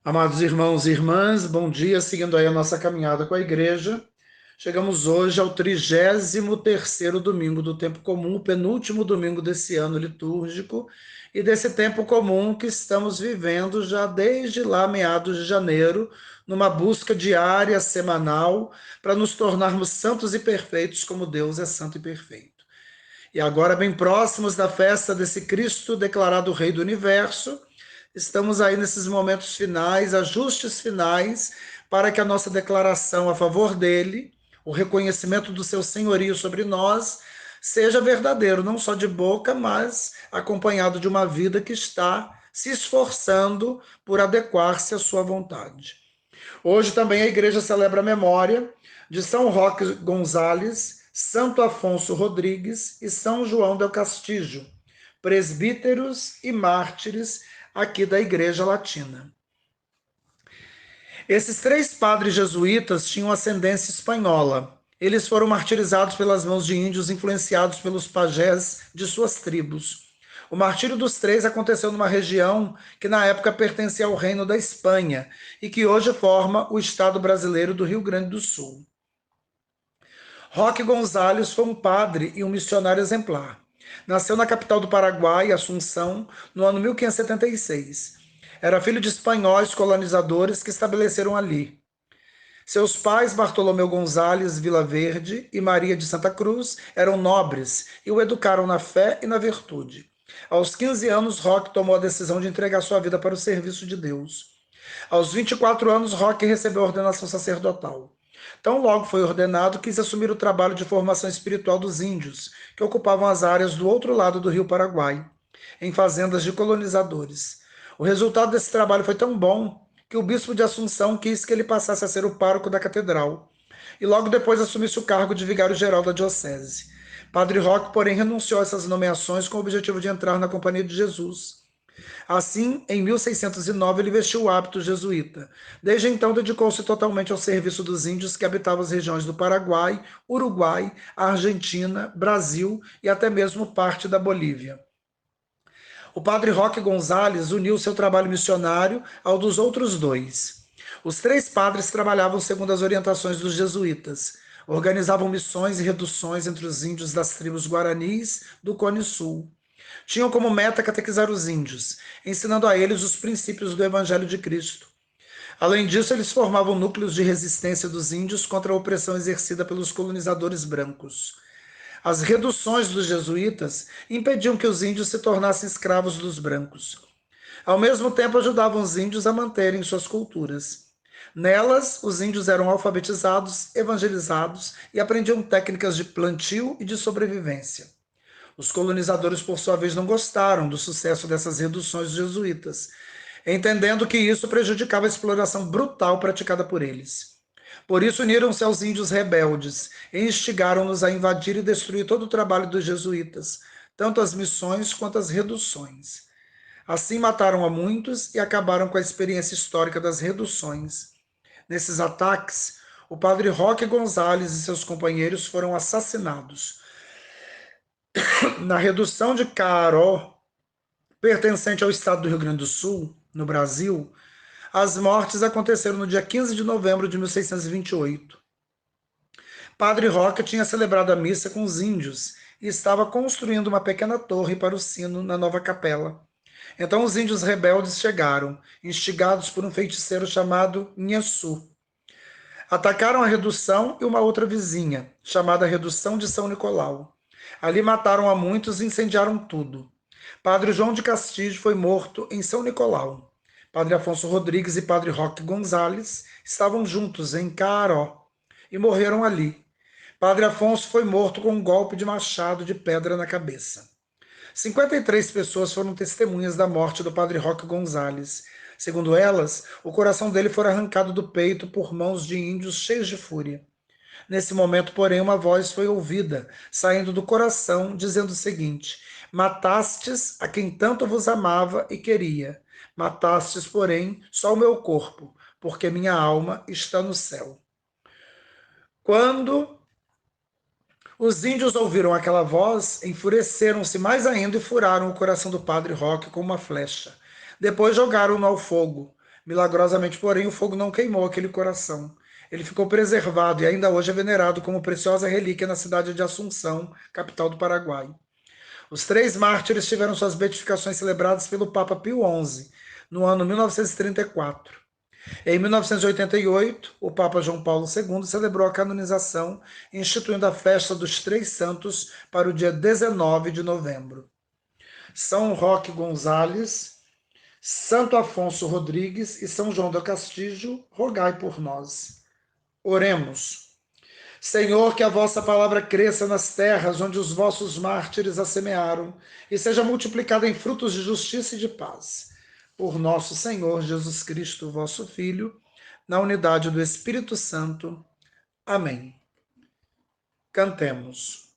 Amados irmãos e irmãs, bom dia, seguindo aí a nossa caminhada com a igreja. Chegamos hoje ao 33º domingo do tempo comum, o penúltimo domingo desse ano litúrgico e desse tempo comum que estamos vivendo já desde lá meados de janeiro, numa busca diária, semanal, para nos tornarmos santos e perfeitos como Deus é santo e perfeito. E agora, bem próximos da festa desse Cristo declarado Rei do Universo, estamos aí nesses momentos finais, ajustes finais, para que a nossa declaração a favor dele, o reconhecimento do seu senhorio sobre nós, seja verdadeiro, não só de boca, mas acompanhado de uma vida que está se esforçando por adequar-se à sua vontade. Hoje também a igreja celebra a memória de São Roque Gonzales, Santo Afonso Rodrigues e São João del Castillo, presbíteros e mártires aqui da Igreja Latina. Esses três padres jesuítas tinham ascendência espanhola. Eles foram martirizados pelas mãos de índios influenciados pelos pajés de suas tribos. O martírio dos três aconteceu numa região que na época pertencia ao Reino da Espanha e que hoje forma o Estado brasileiro do Rio Grande do Sul. Roque Gonzalez foi um padre e um missionário exemplar. Nasceu na capital do Paraguai, Assunção, no ano 1576. Era filho de espanhóis colonizadores que estabeleceram ali. Seus pais, Bartolomeu Gonzalez Vilaverde e Maria de Santa Cruz, eram nobres e o educaram na fé e na virtude. Aos 15 anos, Roque tomou a decisão de entregar sua vida para o serviço de Deus. Aos 24 anos, Roque recebeu a ordenação sacerdotal. Tão logo foi ordenado, quis assumir o trabalho de formação espiritual dos índios, que ocupavam as áreas do outro lado do rio Paraguai, em fazendas de colonizadores. O resultado desse trabalho foi tão bom que o bispo de Assunção quis que ele passasse a ser o pároco da catedral, e logo depois assumisse o cargo de vigário-geral da diocese. Padre Roque, porém, renunciou a essas nomeações com o objetivo de entrar na Companhia de Jesus. Assim, em 1609, ele vestiu o hábito jesuíta. Desde então, dedicou-se totalmente ao serviço dos índios que habitavam as regiões do Paraguai, Uruguai, Argentina, Brasil e até mesmo parte da Bolívia. O padre Roque Gonzalez uniu seu trabalho missionário ao dos outros dois. Os três padres trabalhavam segundo as orientações dos jesuítas. Organizavam missões e reduções entre os índios das tribos guaranis do Cone Sul. Tinham como meta catequizar os índios, ensinando a eles os princípios do Evangelho de Cristo. Além disso, eles formavam núcleos de resistência dos índios contra a opressão exercida pelos colonizadores brancos. As reduções dos jesuítas impediam que os índios se tornassem escravos dos brancos. Ao mesmo tempo, ajudavam os índios a manterem suas culturas. Nelas, os índios eram alfabetizados, evangelizados e aprendiam técnicas de plantio e de sobrevivência. Os colonizadores, por sua vez, não gostaram do sucesso dessas reduções jesuítas, entendendo que isso prejudicava a exploração brutal praticada por eles. Por isso, uniram-se aos índios rebeldes e instigaram-nos a invadir e destruir todo o trabalho dos jesuítas, tanto as missões quanto as reduções. Assim, mataram a muitos e acabaram com a experiência histórica das reduções. Nesses ataques, o padre Roque Gonzalez e seus companheiros foram assassinados. Na redução de Caaró, pertencente ao estado do Rio Grande do Sul, no Brasil, as mortes aconteceram no dia 15 de novembro de 1628. Padre Roque tinha celebrado a missa com os índios e estava construindo uma pequena torre para o sino na nova capela. Então os índios rebeldes chegaram, instigados por um feiticeiro chamado Nhaçu. Atacaram a redução e uma outra vizinha, chamada Redução de São Nicolau. Ali mataram a muitos e incendiaram tudo. Padre João de Castilho foi morto em São Nicolau. Padre Afonso Rodrigues e Padre Roque Gonzalez estavam juntos em Caaró e morreram ali. Padre Afonso foi morto com um golpe de machado de pedra na cabeça. 53 pessoas foram testemunhas da morte do Padre Roque Gonzalez. Segundo elas, o coração dele foi arrancado do peito por mãos de índios cheios de fúria. Nesse momento, porém, uma voz foi ouvida, saindo do coração, dizendo o seguinte: matastes a quem tanto vos amava e queria. Matastes, porém, só o meu corpo, porque minha alma está no céu. Quando os índios ouviram aquela voz, enfureceram-se mais ainda e furaram o coração do padre Roque com uma flecha. Depois jogaram-no ao fogo. Milagrosamente, porém, o fogo não queimou aquele coração. Ele ficou preservado e ainda hoje é venerado como preciosa relíquia na cidade de Assunção, capital do Paraguai. Os três mártires tiveram suas beatificações celebradas pelo Papa Pio XI, no ano 1934. Em 1988, o Papa João Paulo II celebrou a canonização, instituindo a festa dos Três Santos para o dia 19 de novembro. São Roque Gonzales, Santo Afonso Rodrigues e São João do Castilho, rogai por nós. Oremos. Senhor, que a vossa palavra cresça nas terras onde os vossos mártires a semearam e seja multiplicada em frutos de justiça e de paz. Por nosso Senhor Jesus Cristo, vosso Filho, na unidade do Espírito Santo. Amém. Cantemos.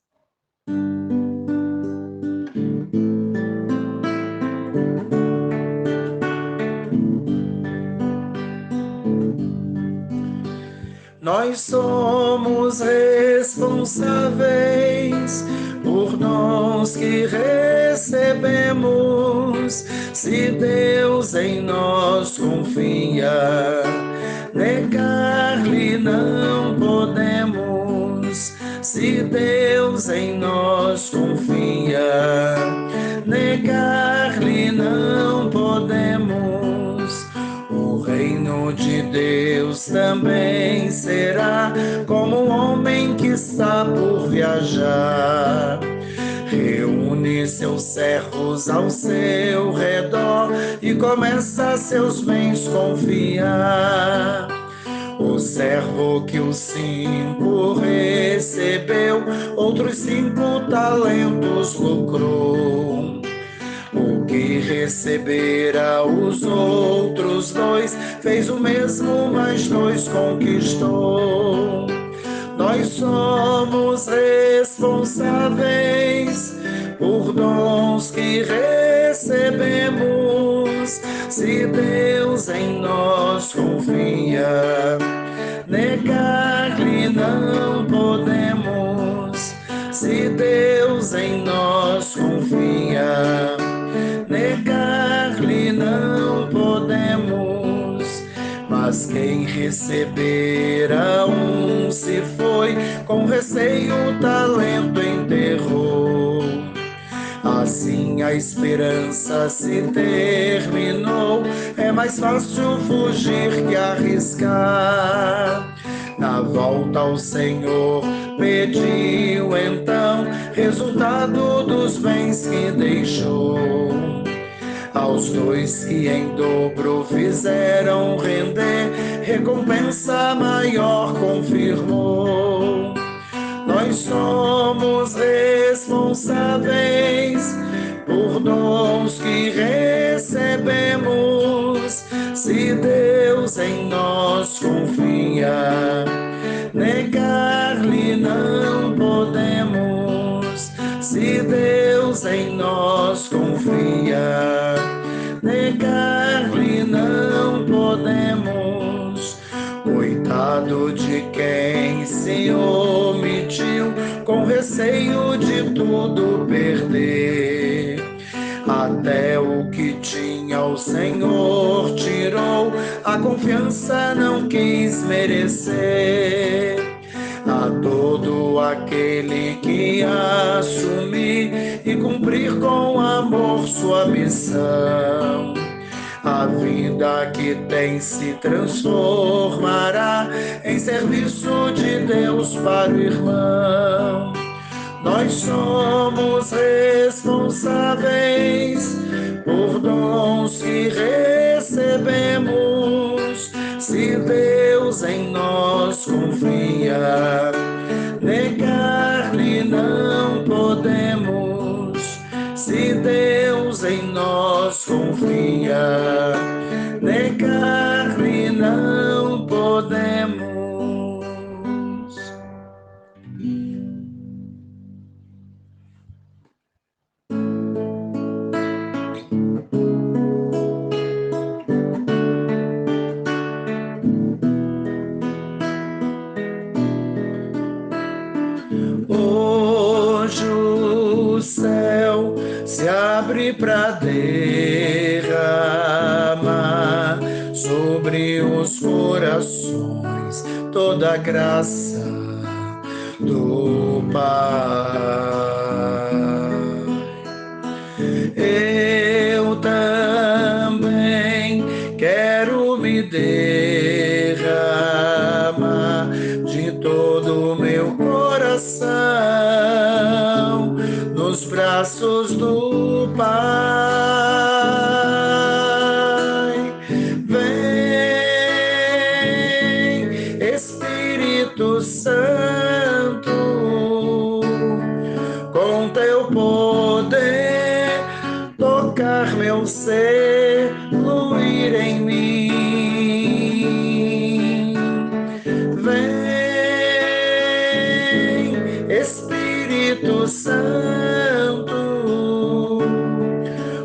Nós somos responsáveis por dons que recebemos. Se Deus em nós confia, negar-lhe não podemos. Se Deus em nós confia, negar-lhe não podemos. O reino de Deus também será como um homem que está por viajar. Reúne seus servos ao seu redor e começa seus bens confiar. O servo que os 5 recebeu, outros 5 talentos lucrou. O que recebera os outros 2, fez o mesmo, mais 2 conquistou. Nós somos responsáveis por dons que recebemos. Se Deus em nós confia, negar-lhe não podemos. Se Deus em nós confia, negar-lhe não podemos. Mas quem recebera um se foi, com receio o talento enterrou. Assim a esperança se terminou, é mais fácil fugir que arriscar. Na volta ao Senhor pediu então resultado dos bens que deixou. Aos 2 que em dobro fizeram render, recompensa maior confirmou. Nós somos responsáveis por dons que recebemos. Se Deus em nós confia, negar-lhe não podemos. Se Deus em nós confia, negar-lhe não podemos. Coitado de quem se omitiu, com receio de tudo perder. Até o que tinha o Senhor tirou, a confiança não quis merecer. A todo aquele que assumir e cumprir com amor sua missão, a vida que tem se transformará em serviço de Deus para o irmão. Nós somos responsáveis por dons que recebemos. Se Deus em nós confia, negar-lhe não podemos. Se Deus em nós confia, negar-lhe não podemos. Hoje o céu se abre para derramar sobre os corações toda a graça do Pai. Eu também quero me derramar de todo o meu coração nos braços do Pai. Vem, Espírito Santo, com teu poder tocar meu ser, fluir em mim. Vem, Espírito Santo,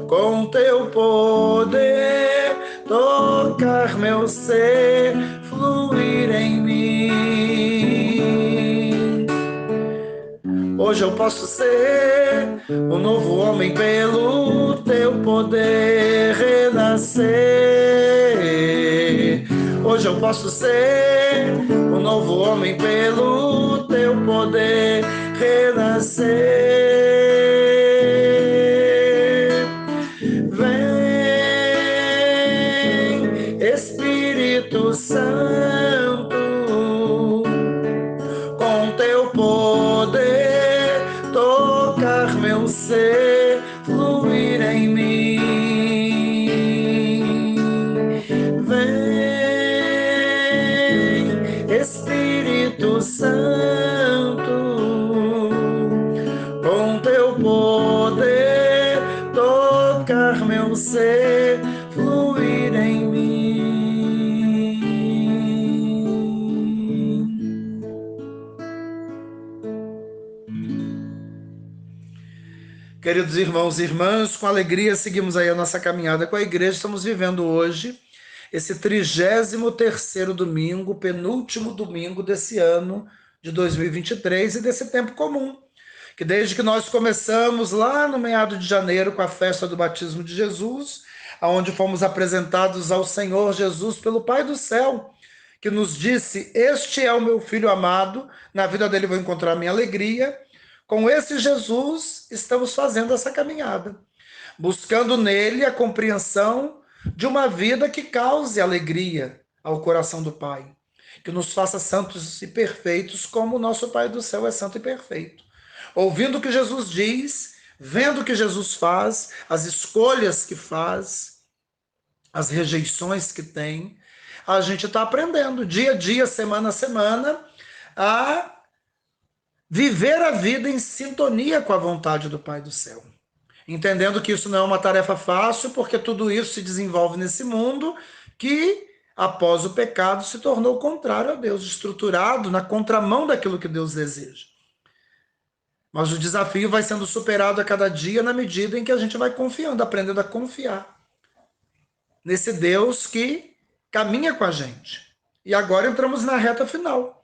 com teu poder tocar meu ser, fluir em mim. Hoje eu posso ser um novo homem pelo teu poder renascer. Hoje eu posso ser um novo homem pelo teu poder renascer. Vem, Espírito Santo, com teu poder tocar meu ser, fluir em mim. Vem, Espírito Santo, com teu poder tocar meu ser, fluir em mim. Queridos irmãos e irmãs, com alegria seguimos aí a nossa caminhada com a igreja. Estamos vivendo hoje esse 33º domingo, penúltimo domingo desse ano de 2023 e desse tempo comum, que desde que nós começamos lá no meado de janeiro com a festa do batismo de Jesus, onde fomos apresentados ao Senhor Jesus pelo Pai do céu, que nos disse: este é o meu filho amado, na vida dele vou encontrar minha alegria. Com esse Jesus, estamos fazendo essa caminhada, buscando nele a compreensão de uma vida que cause alegria ao coração do Pai, que nos faça santos e perfeitos como o nosso Pai do céu é santo e perfeito. Ouvindo o que Jesus diz, vendo o que Jesus faz, as escolhas que faz, as rejeições que tem, a gente está aprendendo dia a dia, semana a semana, a viver a vida em sintonia com a vontade do Pai do céu. Entendendo que isso não é uma tarefa fácil, porque tudo isso se desenvolve nesse mundo que, após o pecado, se tornou contrário a Deus, estruturado na contramão daquilo que Deus deseja. Mas o desafio vai sendo superado a cada dia na medida em que a gente vai confiando, aprendendo a confiar nesse Deus que caminha com a gente. E agora entramos na reta final.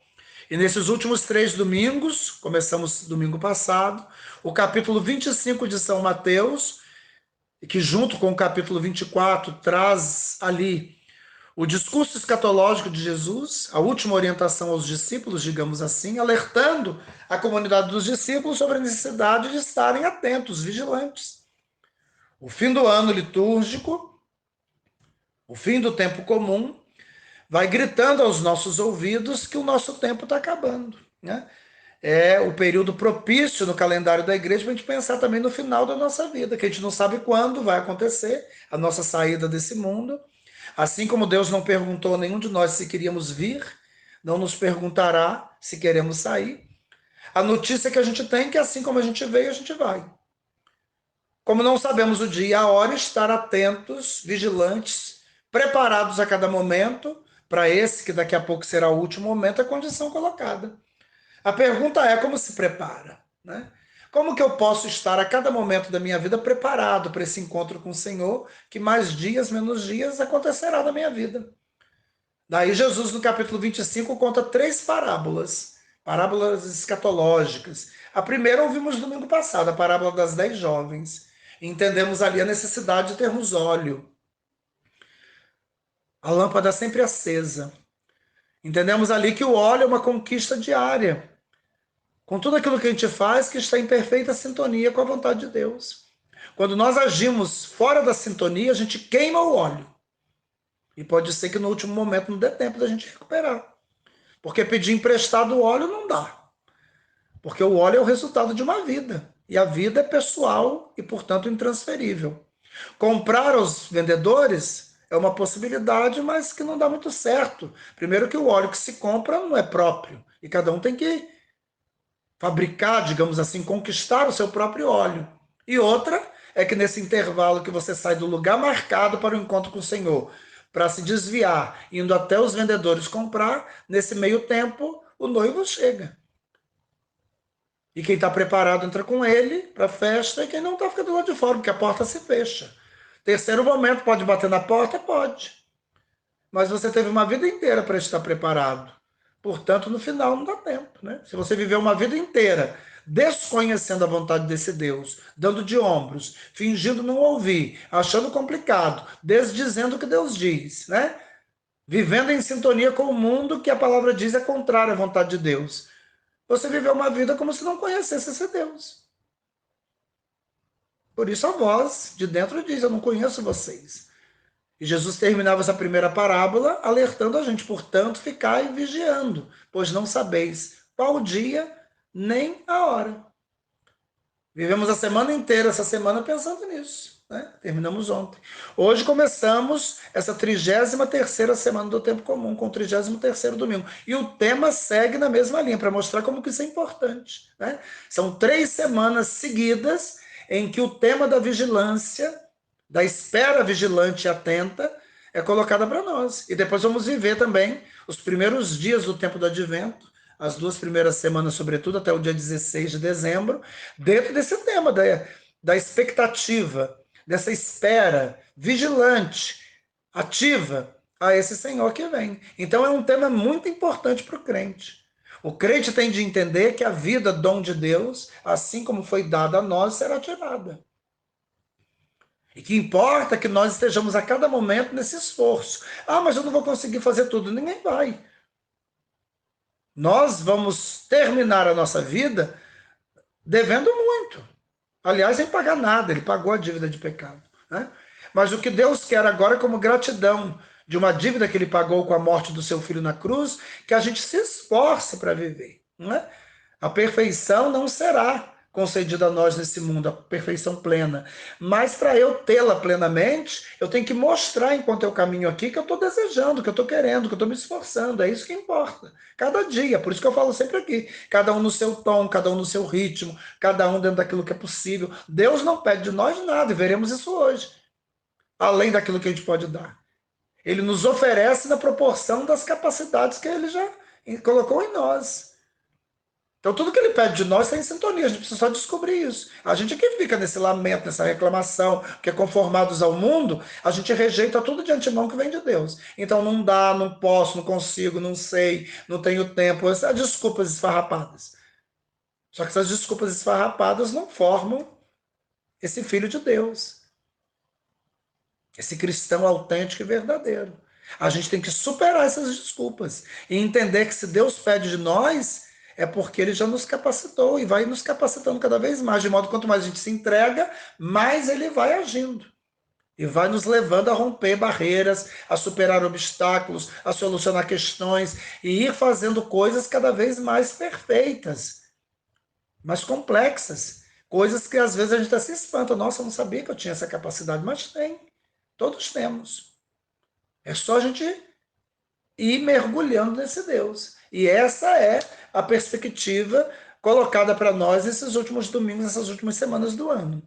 E nesses últimos 3 domingos, começamos domingo passado, o capítulo 25 de São Mateus, que junto com o capítulo 24 traz ali o discurso escatológico de Jesus, a última orientação aos discípulos, digamos assim, alertando a comunidade dos discípulos sobre a necessidade de estarem atentos, vigilantes. O fim do ano litúrgico, o fim do tempo comum, vai gritando aos nossos ouvidos que o nosso tempo está acabando, né? É o período propício no calendário da igreja para a gente pensar também no final da nossa vida, que a gente não sabe quando vai acontecer a nossa saída desse mundo. Assim como Deus não perguntou a nenhum de nós se queríamos vir, não nos perguntará se queremos sair. A notícia que a gente tem é que assim como a gente veio, a gente vai. Como não sabemos o dia e a hora, estar atentos, vigilantes, preparados a cada momento, para esse que daqui a pouco será o último momento, a condição colocada. A pergunta é: como se prepara, né? Como que eu posso estar a cada momento da minha vida preparado para esse encontro com o Senhor, que mais dias, menos dias acontecerá na minha vida? Daí Jesus, no capítulo 25, conta 3 parábolas escatológicas. A primeira ouvimos no domingo passado, a parábola das 10 jovens. E entendemos ali a necessidade de termos óleo. A lâmpada sempre acesa. Entendemos ali que o óleo é uma conquista diária, com tudo aquilo que a gente faz que está em perfeita sintonia com a vontade de Deus. Quando nós agimos fora da sintonia, a gente queima o óleo. E pode ser que no último momento não dê tempo da gente recuperar. Porque pedir emprestado o óleo não dá. Porque o óleo é o resultado de uma vida. E a vida é pessoal e, portanto, intransferível. Comprar aos vendedores é uma possibilidade, mas que não dá muito certo. Primeiro que o óleo que se compra não é próprio. E cada um tem que fabricar, digamos assim, conquistar o seu próprio óleo. E outra é que nesse intervalo que você sai do lugar marcado para o encontro com o Senhor, para se desviar, indo até os vendedores comprar, nesse meio tempo o noivo chega. E quem está preparado entra com ele para a festa, e quem não está fica do lado de fora, porque a porta se fecha. Terceiro momento, pode bater na porta? Pode. Mas você teve uma vida inteira para estar preparado. Portanto, no final não dá tempo, né? Se você viveu uma vida inteira desconhecendo a vontade desse Deus, dando de ombros, fingindo não ouvir, achando complicado, desdizendo o que Deus diz, né? Vivendo em sintonia com o mundo que a palavra diz é contrário à vontade de Deus. Você viveu uma vida como se não conhecesse esse Deus. Por isso a voz de dentro diz: eu não conheço vocês. E Jesus terminava essa primeira parábola alertando a gente: portanto, ficai vigiando, pois não sabeis qual o dia nem a hora. Vivemos a semana inteira, essa semana, pensando nisso, né? Terminamos ontem. Hoje começamos essa 33ª semana do tempo comum, com o 33º domingo. E o tema segue na mesma linha, para mostrar como que isso é importante, né? São 3 semanas seguidas em que o tema da vigilância, da espera vigilante e atenta, é colocada para nós. E depois vamos viver também os primeiros dias do tempo do advento, as 2 primeiras semanas, sobretudo, até o dia 16 de dezembro, dentro desse tema da expectativa, dessa espera vigilante, ativa a esse Senhor que vem. Então é um tema muito importante para o crente. O crente tem de entender que a vida, dom de Deus, assim como foi dada a nós, será tirada. E que importa que nós estejamos a cada momento nesse esforço. Ah, mas eu não vou conseguir fazer tudo. Ninguém vai. Nós vamos terminar a nossa vida devendo muito. Aliás, sem pagar nada, ele pagou a dívida de pecado, né? Mas o que Deus quer agora, como gratidão de uma dívida que ele pagou com a morte do seu filho na cruz, que a gente se esforce para viver, né? A perfeição não será concedida a nós nesse mundo, a perfeição plena. Mas para eu tê-la plenamente, eu tenho que mostrar, enquanto eu caminho aqui, que eu estou desejando, que eu estou querendo, que eu estou me esforçando. É isso que importa. Cada dia, por isso que eu falo sempre aqui, cada um no seu tom, cada um no seu ritmo, cada um dentro daquilo que é possível. Deus não pede de nós nada, e veremos isso hoje, além daquilo que a gente pode dar. Ele nos oferece na proporção das capacidades que ele já colocou em nós. Então, tudo que ele pede de nós está em sintonia, a gente precisa só descobrir isso. A gente aqui fica nesse lamento, nessa reclamação, porque conformados ao mundo, a gente rejeita tudo de antemão que vem de Deus. Então, não dá, não posso, não consigo, não sei, não tenho tempo. Essas desculpas esfarrapadas. Só que essas desculpas esfarrapadas não formam esse filho de Deus, esse cristão autêntico e verdadeiro. A gente tem que superar essas desculpas e entender que se Deus pede de nós, é porque ele já nos capacitou e vai nos capacitando cada vez mais, de modo que quanto mais a gente se entrega, mais ele vai agindo. E vai nos levando a romper barreiras, a superar obstáculos, a solucionar questões e ir fazendo coisas cada vez mais perfeitas, mais complexas. Coisas que às vezes a gente até se espanta. Nossa, eu não sabia que eu tinha essa capacidade, mas tem. Todos temos. É só a gente ir mergulhando nesse Deus. E essa é a perspectiva colocada para nós nesses últimos domingos, essas últimas semanas do ano.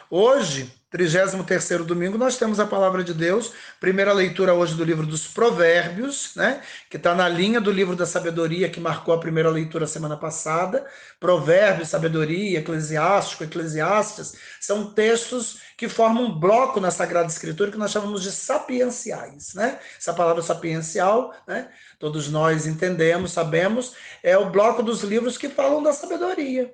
Hoje, 33º domingo, nós temos a palavra de Deus, primeira leitura hoje do livro dos Provérbios, né? Que está na linha do livro da sabedoria que marcou a primeira leitura semana passada. Provérbios, sabedoria, eclesiástico, eclesiastes, são textos que formam um bloco na Sagrada Escritura que nós chamamos de sapienciais, né? Essa palavra sapiencial, né? Todos nós entendemos, sabemos, é o bloco dos livros que falam da sabedoria.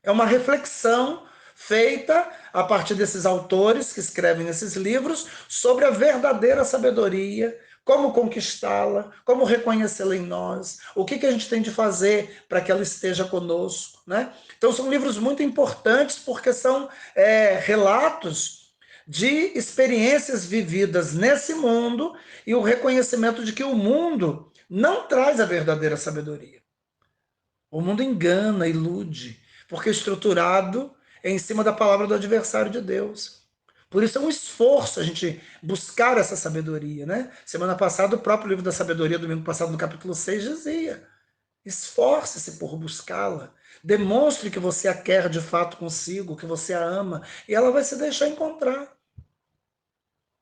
É uma reflexão feita a partir desses autores que escrevem esses livros sobre a verdadeira sabedoria, como conquistá-la, como reconhecê-la em nós, o que a gente tem de fazer para que ela esteja conosco, né? Então são livros muito importantes porque são relatos de experiências vividas nesse mundo e o reconhecimento de que o mundo não traz a verdadeira sabedoria. O mundo engana, ilude, porque é estruturado em cima da palavra do adversário de Deus. Por isso é um esforço a gente buscar essa sabedoria, né? Semana passada, o próprio livro da sabedoria, domingo passado, no capítulo 6, dizia: esforce-se por buscá-la. Demonstre que você a quer de fato consigo, que você a ama, e ela vai se deixar encontrar.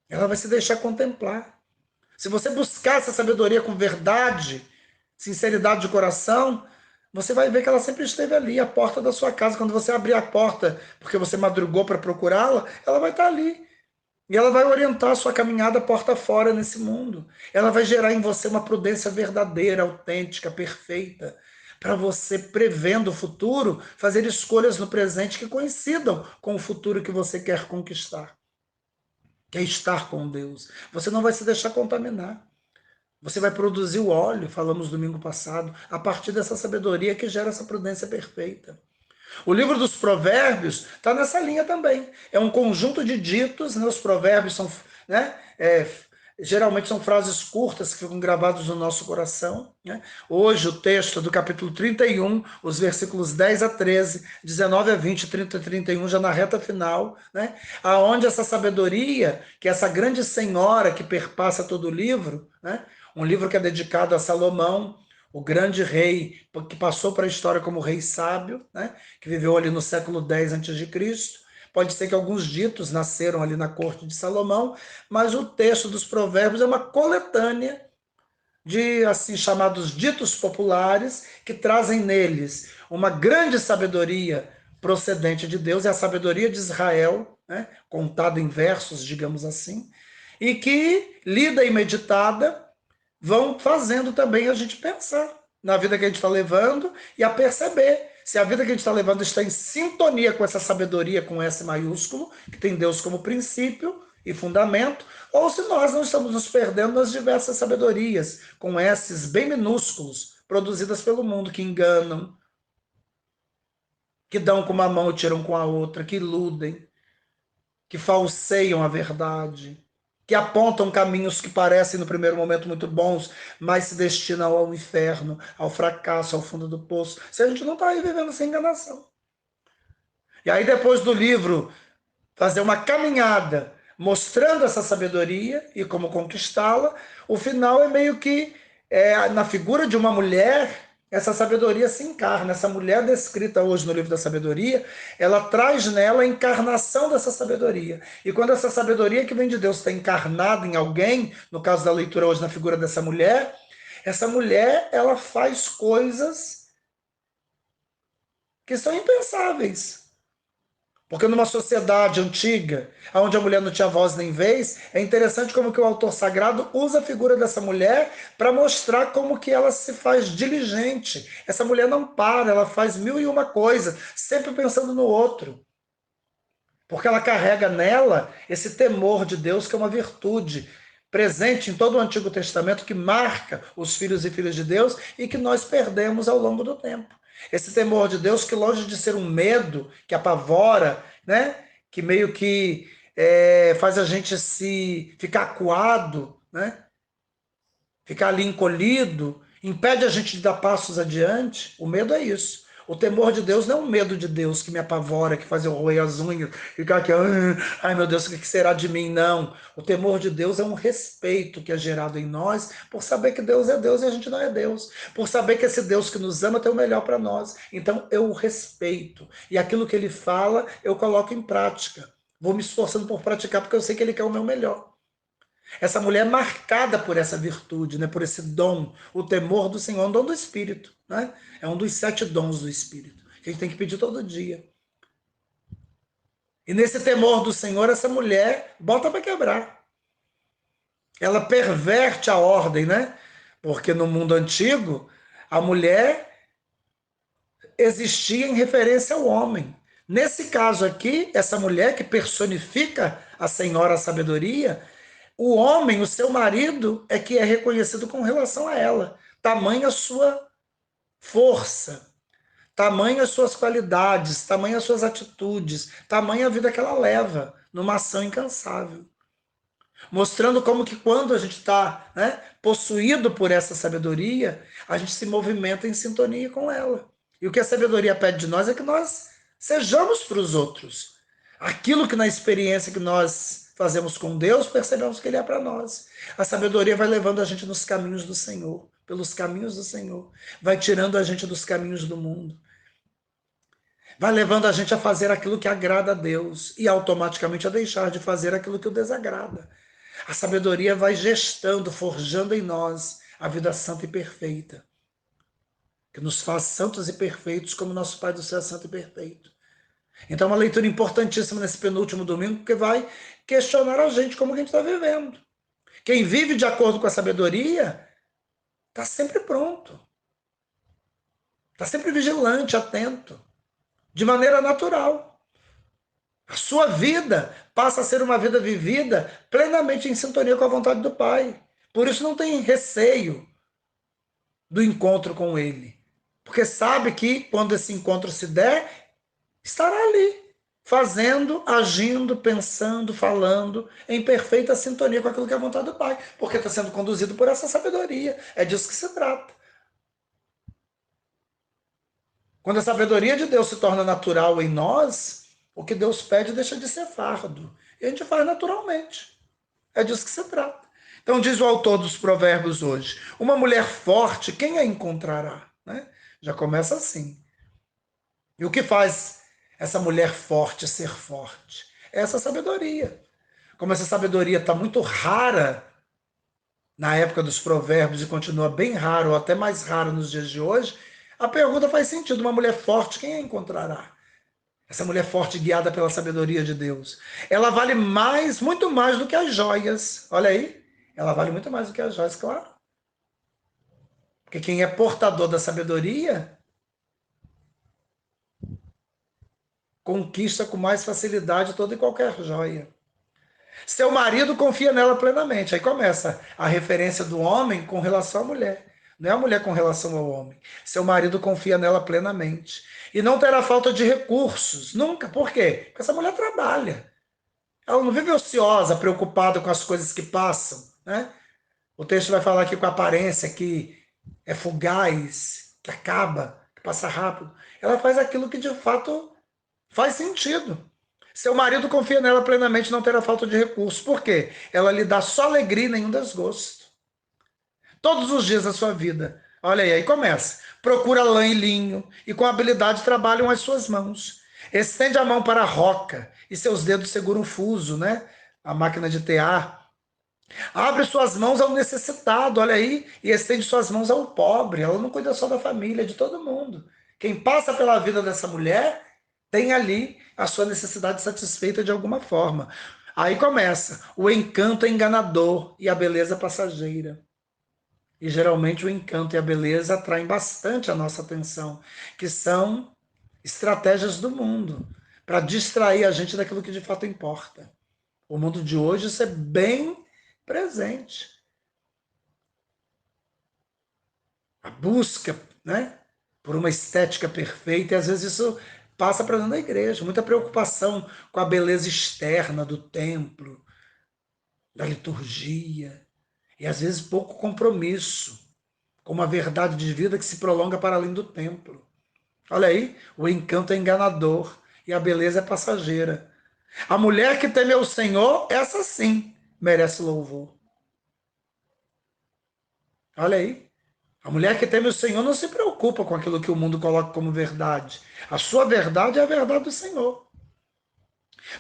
Ela vai se deixar contemplar. Se você buscar essa sabedoria com verdade, sinceridade de coração, você vai ver que ela sempre esteve ali, à porta da sua casa. Quando você abrir a porta, porque você madrugou para procurá-la, ela vai estar ali. E ela vai orientar a sua caminhada porta fora nesse mundo. Ela vai gerar em você uma prudência verdadeira, autêntica, perfeita, para você, prevendo o futuro, fazer escolhas no presente que coincidam com o futuro que você quer conquistar. Quer estar com Deus. Você não vai se deixar contaminar. Você vai produzir o óleo, falamos domingo passado, a partir dessa sabedoria que gera essa prudência perfeita. O livro dos provérbios está nessa linha também. É um conjunto de ditos, né? Os provérbios são, né? Geralmente são frases curtas que ficam gravadas no nosso coração, né? Hoje o texto do capítulo 31, os versículos 10 a 13, 19 a 20, 30 a 31, já na reta final, né? Aonde essa sabedoria, que é essa grande senhora que perpassa todo o livro, né? Um livro que é dedicado a Salomão, o grande rei que passou para a história como rei sábio, né? Que viveu ali no século 10 a.C. Pode ser que alguns ditos nasceram ali na corte de Salomão, mas o texto dos provérbios é uma coletânea de assim chamados ditos populares que trazem neles uma grande sabedoria procedente de Deus, é a sabedoria de Israel, né? Contada em versos, digamos assim, e que, lida e meditada, vão fazendo também a gente pensar na vida que a gente está levando e a perceber se a vida que a gente está levando está em sintonia com essa sabedoria, com S maiúsculo, que tem Deus como princípio e fundamento, ou se nós não estamos nos perdendo nas diversas sabedorias, com S's bem minúsculos, produzidas pelo mundo, que enganam, que dão com uma mão e tiram com a outra, que iludem, que falseiam a verdade, que apontam caminhos que parecem no primeiro momento muito bons, mas se destinam ao inferno, ao fracasso, ao fundo do poço. Se a gente não está aí vivendo essa enganação. E aí depois do livro, fazer uma caminhada mostrando essa sabedoria e como conquistá-la, o final é meio que na figura de uma mulher. Essa sabedoria se encarna. Essa mulher descrita hoje no livro da sabedoria, ela traz nela a encarnação dessa sabedoria. E quando essa sabedoria que vem de Deus está encarnada em alguém, no caso da leitura hoje na figura dessa mulher, essa mulher ela faz coisas que são impensáveis. Porque numa sociedade antiga, onde a mulher não tinha voz nem vez, é interessante como que o autor sagrado usa a figura dessa mulher para mostrar como que ela se faz diligente. Essa mulher não para, ela faz mil e uma coisa, sempre pensando no outro. Porque ela carrega nela esse temor de Deus, que é uma virtude presente em todo o Antigo Testamento, que marca os filhos e filhas de Deus e que nós perdemos ao longo do tempo. Esse temor de Deus que, longe de ser um medo que apavora, né? Que meio que faz a gente se ficar acuado, né? Ficar ali encolhido, impede a gente de dar passos adiante. O medo é isso. O temor de Deus não é um medo de Deus que me apavora, que faz eu roer as unhas, ficar aqui, ai meu Deus, o que será de mim? Não. O temor de Deus é um respeito que é gerado em nós por saber que Deus é Deus e a gente não é Deus. Por saber que esse Deus que nos ama tem o melhor para nós. Então eu o respeito. E aquilo que ele fala, eu coloco em prática. Vou me esforçando por praticar porque eu sei que ele quer o meu melhor. Essa mulher é marcada por essa virtude, né? Por esse dom, o temor do Senhor, é um dom do Espírito, né? É um dos 7 dons do Espírito, que a gente tem que pedir todo dia. E nesse temor do Senhor, essa mulher bota para quebrar. Ela perverte a ordem, né? Porque no mundo antigo, a mulher existia em referência ao homem. Nesse caso aqui, essa mulher que personifica a Senhora Sabedoria, o homem, o seu marido, é que é reconhecido com relação a ela. Tamanha a sua força, tamanha as suas qualidades, tamanha as suas atitudes, tamanha a vida que ela leva numa ação incansável. Mostrando como que quando a gente está, né, possuído por essa sabedoria, a gente se movimenta em sintonia com ela. E o que a sabedoria pede de nós é que nós sejamos para os outros. Aquilo que na experiência que nós fazemos com Deus, percebemos que Ele é para nós. A sabedoria vai levando a gente nos caminhos do Senhor, pelos caminhos do Senhor. Vai tirando a gente dos caminhos do mundo. Vai levando a gente a fazer aquilo que agrada a Deus e automaticamente a deixar de fazer aquilo que o desagrada. A sabedoria vai gestando, forjando em nós a vida santa e perfeita, que nos faz santos e perfeitos, como nosso Pai do céu é santo e perfeito. Então, uma leitura importantíssima nesse penúltimo domingo, porque vai questionar a gente como a gente está vivendo. Quem vive de acordo com a sabedoria está sempre pronto, está sempre vigilante, atento, de maneira natural. A sua vida passa a ser uma vida vivida plenamente em sintonia com a vontade do Pai. Por isso não tem receio do encontro com Ele. Porque sabe que quando esse encontro se der, estará ali, fazendo, agindo, pensando, falando, em perfeita sintonia com aquilo que é a vontade do Pai. Porque está sendo conduzido por essa sabedoria. É disso que se trata. Quando a sabedoria de Deus se torna natural em nós, o que Deus pede deixa de ser fardo. E a gente faz naturalmente. É disso que se trata. Então diz o autor dos provérbios hoje, uma mulher forte, quem a encontrará? Né? Já começa assim. E o que faz essa mulher forte ser forte? É essa sabedoria. Como essa sabedoria está muito rara na época dos provérbios e continua bem raro, ou até mais raro nos dias de hoje, a pergunta faz sentido. Uma mulher forte, quem a encontrará? Essa mulher forte guiada pela sabedoria de Deus. Ela vale mais, muito mais do que as joias. Olha aí. Ela vale muito mais do que as joias, claro. Porque quem é portador da sabedoria conquista com mais facilidade toda e qualquer joia. Seu marido confia nela plenamente. Aí começa a referência do homem com relação à mulher. Não é a mulher com relação ao homem. Seu marido confia nela plenamente. E não terá falta de recursos. Nunca. Por quê? Porque essa mulher trabalha. Ela não vive ociosa, preocupada com as coisas que passam. Né? O texto vai falar aqui com a aparência que é fugaz, que acaba, que passa rápido. Ela faz aquilo que de fato faz sentido. Seu marido confia nela plenamente, não terá falta de recursos. Por quê? Ela lhe dá só alegria e nenhum desgosto. Todos os dias da sua vida. Olha aí, aí começa. Procura lã e linho, e com habilidade trabalham as suas mãos. Estende a mão para a roca, e seus dedos seguram o fuso, né? A máquina de tear. Abre suas mãos ao necessitado, olha aí, e estende suas mãos ao pobre. Ela não cuida só da família, é de todo mundo. Quem passa pela vida dessa mulher tem ali a sua necessidade satisfeita de alguma forma. Aí começa, o encanto é enganador e a beleza passageira. E geralmente o encanto e a beleza atraem bastante a nossa atenção, que são estratégias do mundo para distrair a gente daquilo que de fato importa. O mundo de hoje isso é bem presente. A busca, né, por uma estética perfeita, e às vezes isso passa para dentro da igreja. Muita preocupação com a beleza externa do templo, da liturgia, e às vezes pouco compromisso com uma verdade de vida que se prolonga para além do templo. Olha aí, o encanto é enganador e a beleza é passageira. A mulher que teme ao Senhor, essa sim merece louvor. Olha aí. A mulher que teme o Senhor não se preocupa com aquilo que o mundo coloca como verdade. A sua verdade é a verdade do Senhor.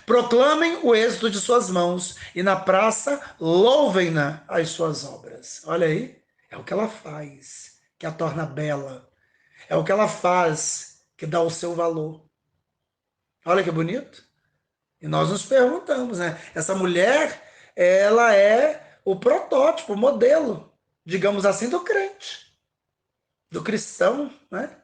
Proclamem o êxito de suas mãos e na praça louvem-na as suas obras. Olha aí, é o que ela faz que a torna bela. É o que ela faz que dá o seu valor. Olha que bonito. E nós nos perguntamos, né? Essa mulher, ela é o protótipo, o modelo, digamos assim, do crente, do cristão, né?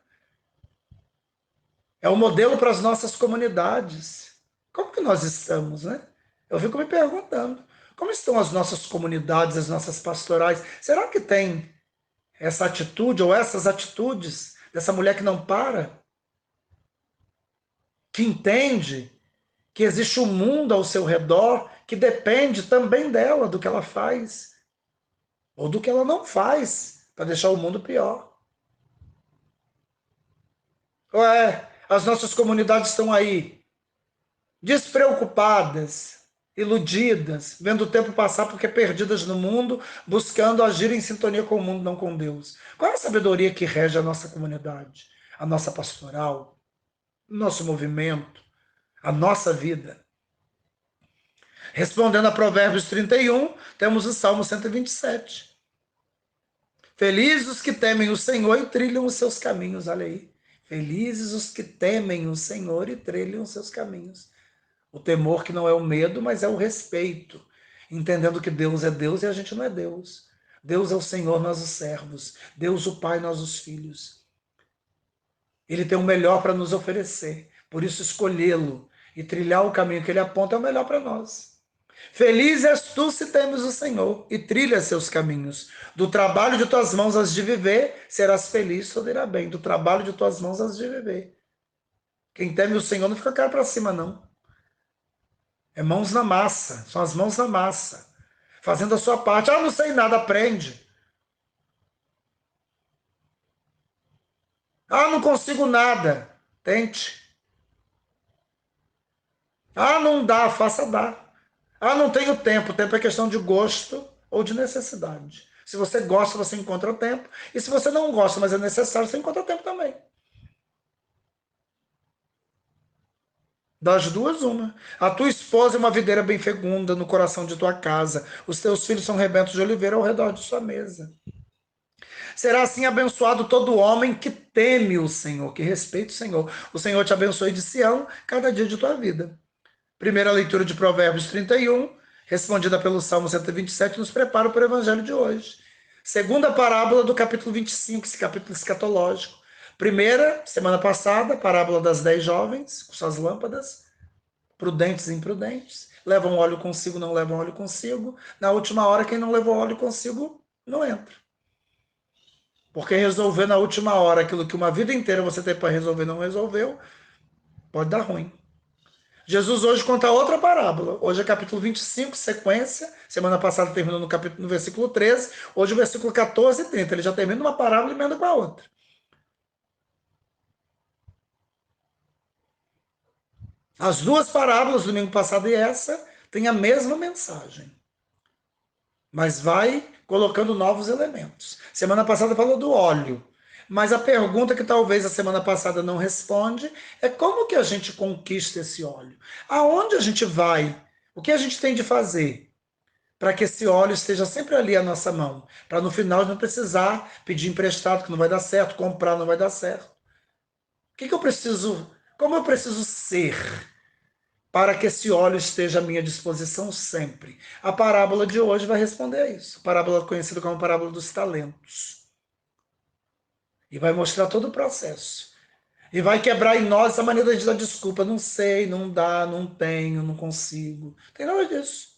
É o modelo para as nossas comunidades. Como que nós estamos, né? Eu fico me perguntando, como estão as nossas comunidades, as nossas pastorais? Será que tem essa atitude ou essas atitudes dessa mulher que não para, que entende que existe um mundo ao seu redor que depende também dela, do que ela faz ou do que ela não faz, para deixar o mundo pior? Ou as nossas comunidades estão aí despreocupadas, iludidas, vendo o tempo passar porque perdidas no mundo, buscando agir em sintonia com o mundo, não com Deus? Qual é a sabedoria que rege a nossa comunidade, a nossa pastoral, o nosso movimento, a nossa vida? Respondendo a Provérbios 31, temos o Salmo 127. Felizes os que temem o Senhor e trilham os seus caminhos. Olha aí. Felizes os que temem o Senhor e trilham os seus caminhos. O temor que não é o medo, mas é o respeito. Entendendo que Deus é Deus e a gente não é Deus. Deus é o Senhor, nós os servos. Deus o Pai, nós os filhos. Ele tem o melhor para nos oferecer. Por isso, escolhê-lo e trilhar o caminho que ele aponta é o melhor para nós. Feliz és tu se temes o Senhor e trilha seus caminhos. Do trabalho de tuas mãos has de viver, serás feliz, tudo irá bem. Do trabalho de tuas mãos has de viver. Quem teme o Senhor não fica cara para cima, não. É mãos na massa, são as mãos na massa. Fazendo a sua parte. Ah, não sei nada, aprende. Ah, não consigo nada. Tente. Ah, não dá, faça dar. Ah, não tenho tempo. Tempo é questão de gosto ou de necessidade. Se você gosta, você encontra tempo. E se você não gosta, mas é necessário, você encontra tempo também. Das duas, uma. A tua esposa é uma videira bem fecunda no coração de tua casa. Os teus filhos são rebentos de oliveira ao redor de sua mesa. Será assim abençoado todo homem que teme o Senhor, que respeita o Senhor. O Senhor te abençoe de Sião cada dia de tua vida. Primeira leitura de Provérbios 31, respondida pelo Salmo 127, nos prepara para o evangelho de hoje. Segunda parábola do capítulo 25, esse capítulo escatológico. Primeira, semana passada, parábola das 10 jovens, com suas lâmpadas, prudentes e imprudentes. Levam óleo consigo, não levam óleo consigo. Na última hora, quem não levou óleo consigo, não entra. Porque resolver na última hora aquilo que uma vida inteira você tem para resolver não resolveu, pode dar ruim. Jesus hoje conta outra parábola. Hoje é capítulo 25, sequência. Semana passada terminou no versículo 13. Hoje o versículo 14 e 30. Ele já termina uma parábola e emenda com a outra. As duas parábolas, domingo passado e essa, têm a mesma mensagem, mas vai colocando novos elementos. Semana passada falou do óleo, mas a pergunta que talvez a semana passada não responde é como que a gente conquista esse óleo? Aonde a gente vai? O que a gente tem de fazer para que esse óleo esteja sempre ali à nossa mão? Para no final não precisar pedir emprestado, que não vai dar certo, comprar não vai dar certo. O que eu preciso, como eu preciso ser para que esse óleo esteja à minha disposição sempre? A parábola de hoje vai responder a isso. A parábola conhecida como parábola dos talentos. E vai mostrar todo o processo. E vai quebrar em nós essa maneira de dar desculpa. Não sei, não dá, não tenho, não consigo. Não tem nada disso.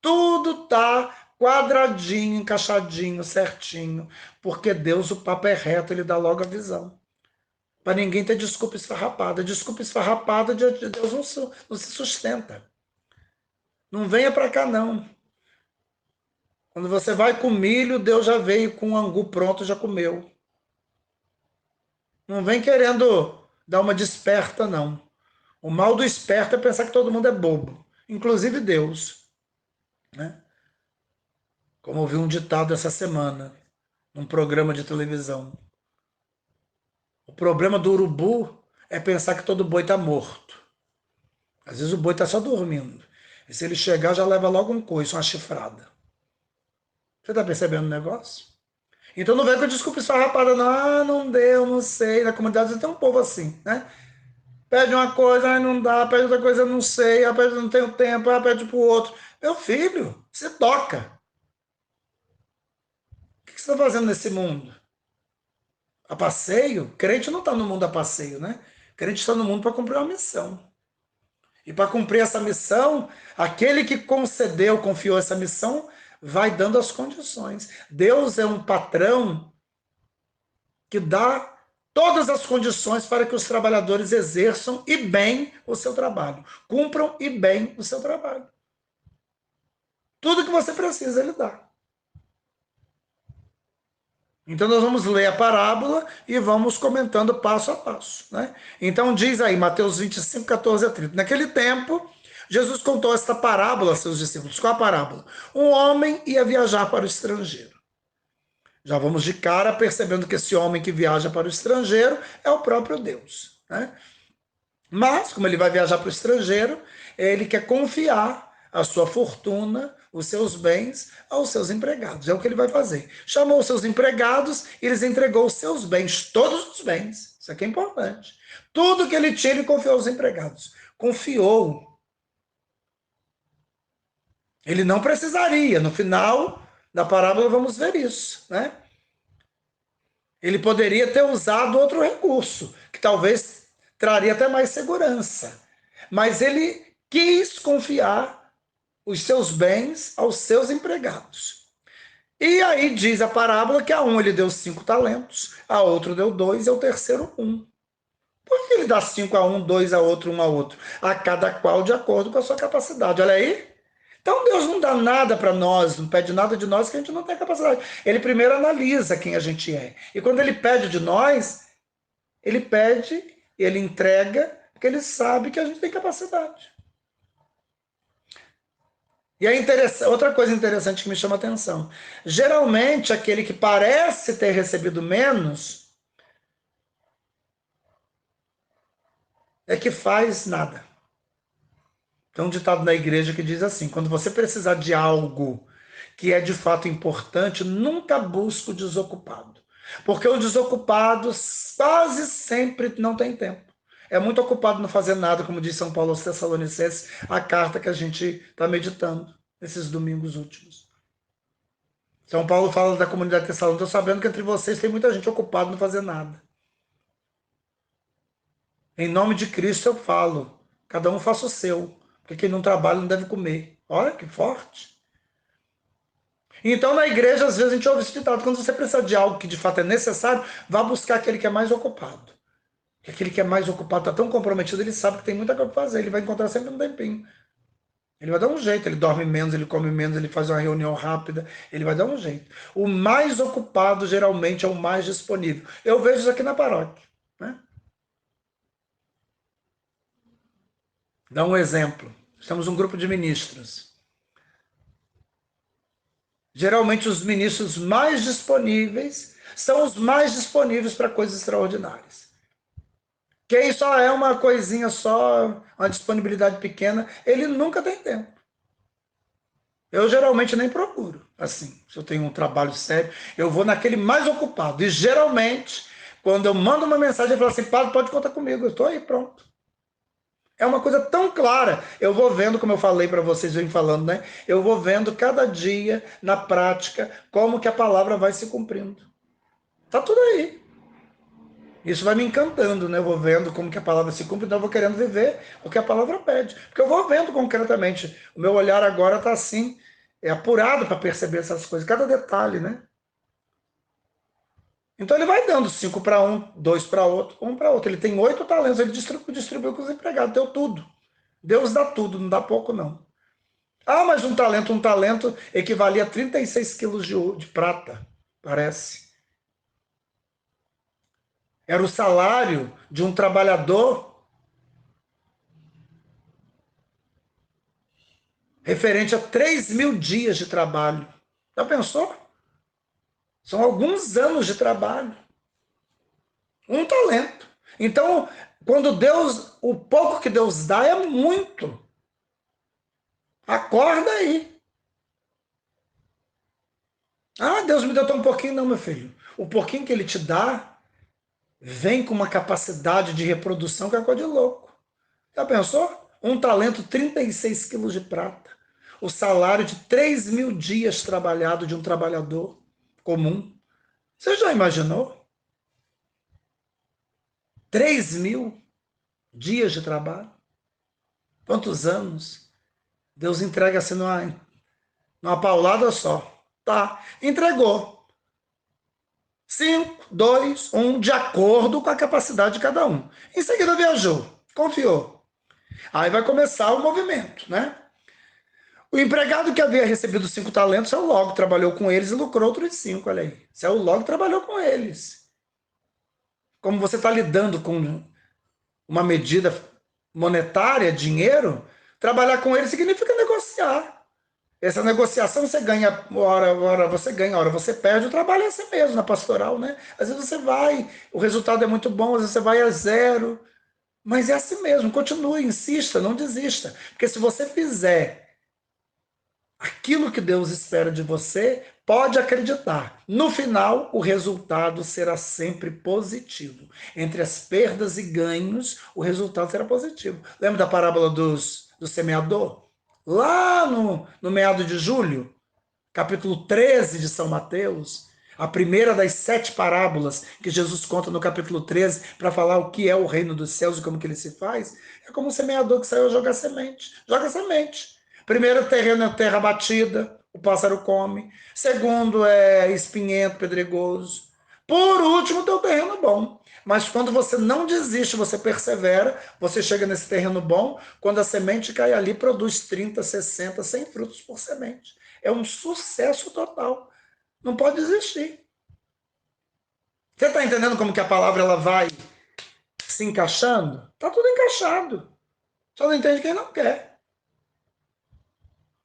Tudo tá quadradinho, encaixadinho, certinho. Porque Deus, o papo é reto, ele dá logo a visão. Para ninguém ter desculpa esfarrapada. Desculpa esfarrapada de Deus não se sustenta. Não venha para cá, não. Quando você vai com milho, Deus já veio com o angu pronto, já comeu. Não vem querendo dar uma desperta, não. O mal do esperto é pensar que todo mundo é bobo, inclusive Deus. Né? Como ouvi um ditado essa semana, num programa de televisão. O problema do urubu é pensar que todo boi está morto. Às vezes o boi está só dormindo. E se ele chegar, já leva logo um coice, uma chifrada. Você está percebendo o negócio? Então não vem com desculpa esfarrapada, não. Ah, não deu, não sei. Na comunidade tem um povo assim, né? Pede uma coisa, aí não dá. Pede outra coisa, não sei. Ah, pede, não tenho tempo. Ah, pede pro outro. Meu filho, se toca. O que você está fazendo nesse mundo? A passeio? Crente não está no mundo a passeio, né? crente está no mundo para cumprir uma missão. E para cumprir essa missão, aquele que concedeu, confiou essa missão, vai dando as condições. Deus é um patrão que dá todas as condições para que os trabalhadores exerçam e bem o seu trabalho, cumpram e bem o seu trabalho. Tudo que você precisa, ele dá. Então nós vamos ler a parábola e vamos comentando passo a passo, né? Então diz aí, Mateus 25, 14 a 30. Naquele tempo, Jesus contou esta parábola aos seus discípulos. Qual a parábola? Um homem ia viajar para o estrangeiro. Já vamos de cara percebendo que esse homem que viaja para o estrangeiro é o próprio Deus, né? Mas, como ele vai viajar para o estrangeiro, ele quer confiar a sua fortuna, os seus bens, aos seus empregados. É o que ele vai fazer. Chamou os seus empregados e lhes entregou os seus bens, todos os bens. Isso aqui é importante. Tudo que ele tinha, ele confiou aos empregados. Confiou. Ele não precisaria. No final da parábola, vamos ver isso, né? Ele poderia ter usado outro recurso, que talvez traria até mais segurança. Mas ele quis confiar os seus bens aos seus empregados. E aí diz a parábola que a um ele deu 5 talentos, a outro deu 2 e ao terceiro 1. Por que ele dá 5 a um, 2 a outro, 1 a outro? A cada qual de acordo com a sua capacidade. Olha aí. Então Deus não dá nada para nós, não pede nada de nós que a gente não tem capacidade. Ele primeiro analisa quem a gente é. E quando ele pede de nós, ele pede, ele entrega, porque ele sabe que a gente tem capacidade. E é outra coisa interessante que me chama a atenção. Geralmente, aquele que parece ter recebido menos é que faz nada. Tem um ditado na igreja que diz assim: quando você precisar de algo que é de fato importante, nunca busque o desocupado. Porque o desocupado quase sempre não tem tempo. É muito ocupado não fazer nada, como diz São Paulo aos Tessalonicenses, a carta que a gente está meditando nesses domingos últimos. São Paulo fala da comunidade tessalônica: estou sabendo que entre vocês tem muita gente ocupada não fazer nada. Em nome de Cristo eu falo, cada um faça o seu, porque quem não trabalha não deve comer. Olha que forte. Então na igreja às vezes a gente ouve esse ditado: quando você precisa de algo que de fato é necessário, vá buscar aquele que é mais ocupado. Porque aquele que é mais ocupado está tão comprometido, ele sabe que tem muita coisa para fazer, ele vai encontrar sempre um tempinho. Ele vai dar um jeito, ele dorme menos, ele come menos, ele faz uma reunião rápida, ele vai dar um jeito. O mais ocupado geralmente é o mais disponível. Eu vejo isso aqui na paróquia, né? Dá um exemplo. Temos um grupo de ministros. Geralmente os ministros mais disponíveis são os mais disponíveis para coisas extraordinárias. Quem só é uma coisinha só, uma disponibilidade pequena, ele nunca tem tempo. Eu geralmente nem procuro. Assim, se eu tenho um trabalho sério, eu vou naquele mais ocupado. E geralmente, quando eu mando uma mensagem, eu falo assim: Padre, pode contar comigo, eu estou aí, pronto. É uma coisa tão clara. Eu vou vendo, como eu falei para vocês, vem falando, né? Eu vou vendo cada dia, na prática, como que a palavra vai se cumprindo. Tá tudo aí. Isso vai me encantando, né? Eu vou vendo como que a palavra se cumpre, então eu vou querendo viver o que a palavra pede. Porque eu vou vendo concretamente. O meu olhar agora está assim, é apurado para perceber essas coisas, cada detalhe, né? Então ele vai dando 5 para um, 2 para outro, 1 para outro. Ele tem 8 talentos, ele distribuiu com os empregados, deu tudo. Deus dá tudo, não dá pouco não. Ah, mas um talento equivalia a 36 quilos de prata, parece. Era o salário de um trabalhador referente a 3.000 dias de trabalho. Já pensou? São alguns anos de trabalho. Um talento. Então, quando Deus, o pouco que Deus dá é muito. Acorda aí. Ah, Deus me deu tão pouquinho. Não, meu filho. O pouquinho que ele te dá vem com uma capacidade de reprodução que é coisa de louco. Já pensou? Um talento, 36 quilos de prata. O salário de 3.000 dias trabalhado de um trabalhador comum. Você já imaginou? 3.000? dias de trabalho. Quantos anos? Deus entrega assim numa paulada só. Tá, entregou. 5, 2, 1, de acordo com a capacidade de cada um. Em seguida viajou, confiou. Aí vai começar o movimento, né? O empregado que havia recebido 5 talentos, Seu logo trabalhou com eles e lucrou outros 5, olha aí. Seu logo trabalhou com eles. Como você está lidando com uma medida monetária, dinheiro, trabalhar com ele significa negociar. Essa negociação você ganha, hora você ganha, hora você perde. O trabalho é assim mesmo na pastoral, né? Às vezes você vai, o resultado é muito bom, às vezes você vai a zero. Mas é assim mesmo, continue, insista, não desista. Porque se você fizer aquilo que Deus espera de você, pode acreditar. No final, o resultado será sempre positivo. Entre as perdas e ganhos, o resultado será positivo. Lembra da parábola do semeador? Lá no meado de julho, capítulo 13 de São Mateus, a primeira das 7 parábolas que Jesus conta no capítulo 13 para falar o que é o reino dos céus e como que ele se faz, é como um semeador que saiu a jogar semente. Joga semente. Primeiro terreno é terra batida, o pássaro come. Segundo é espinhento, pedregoso. Por último, tem o terreno bom. Mas quando você não desiste, você persevera, você chega nesse terreno bom, quando a semente cai ali, produz 30, 60, 100 frutos por semente. É um sucesso total. Não pode desistir. Você está entendendo como que a palavra ela vai se encaixando? Está tudo encaixado. Só não entende quem não quer.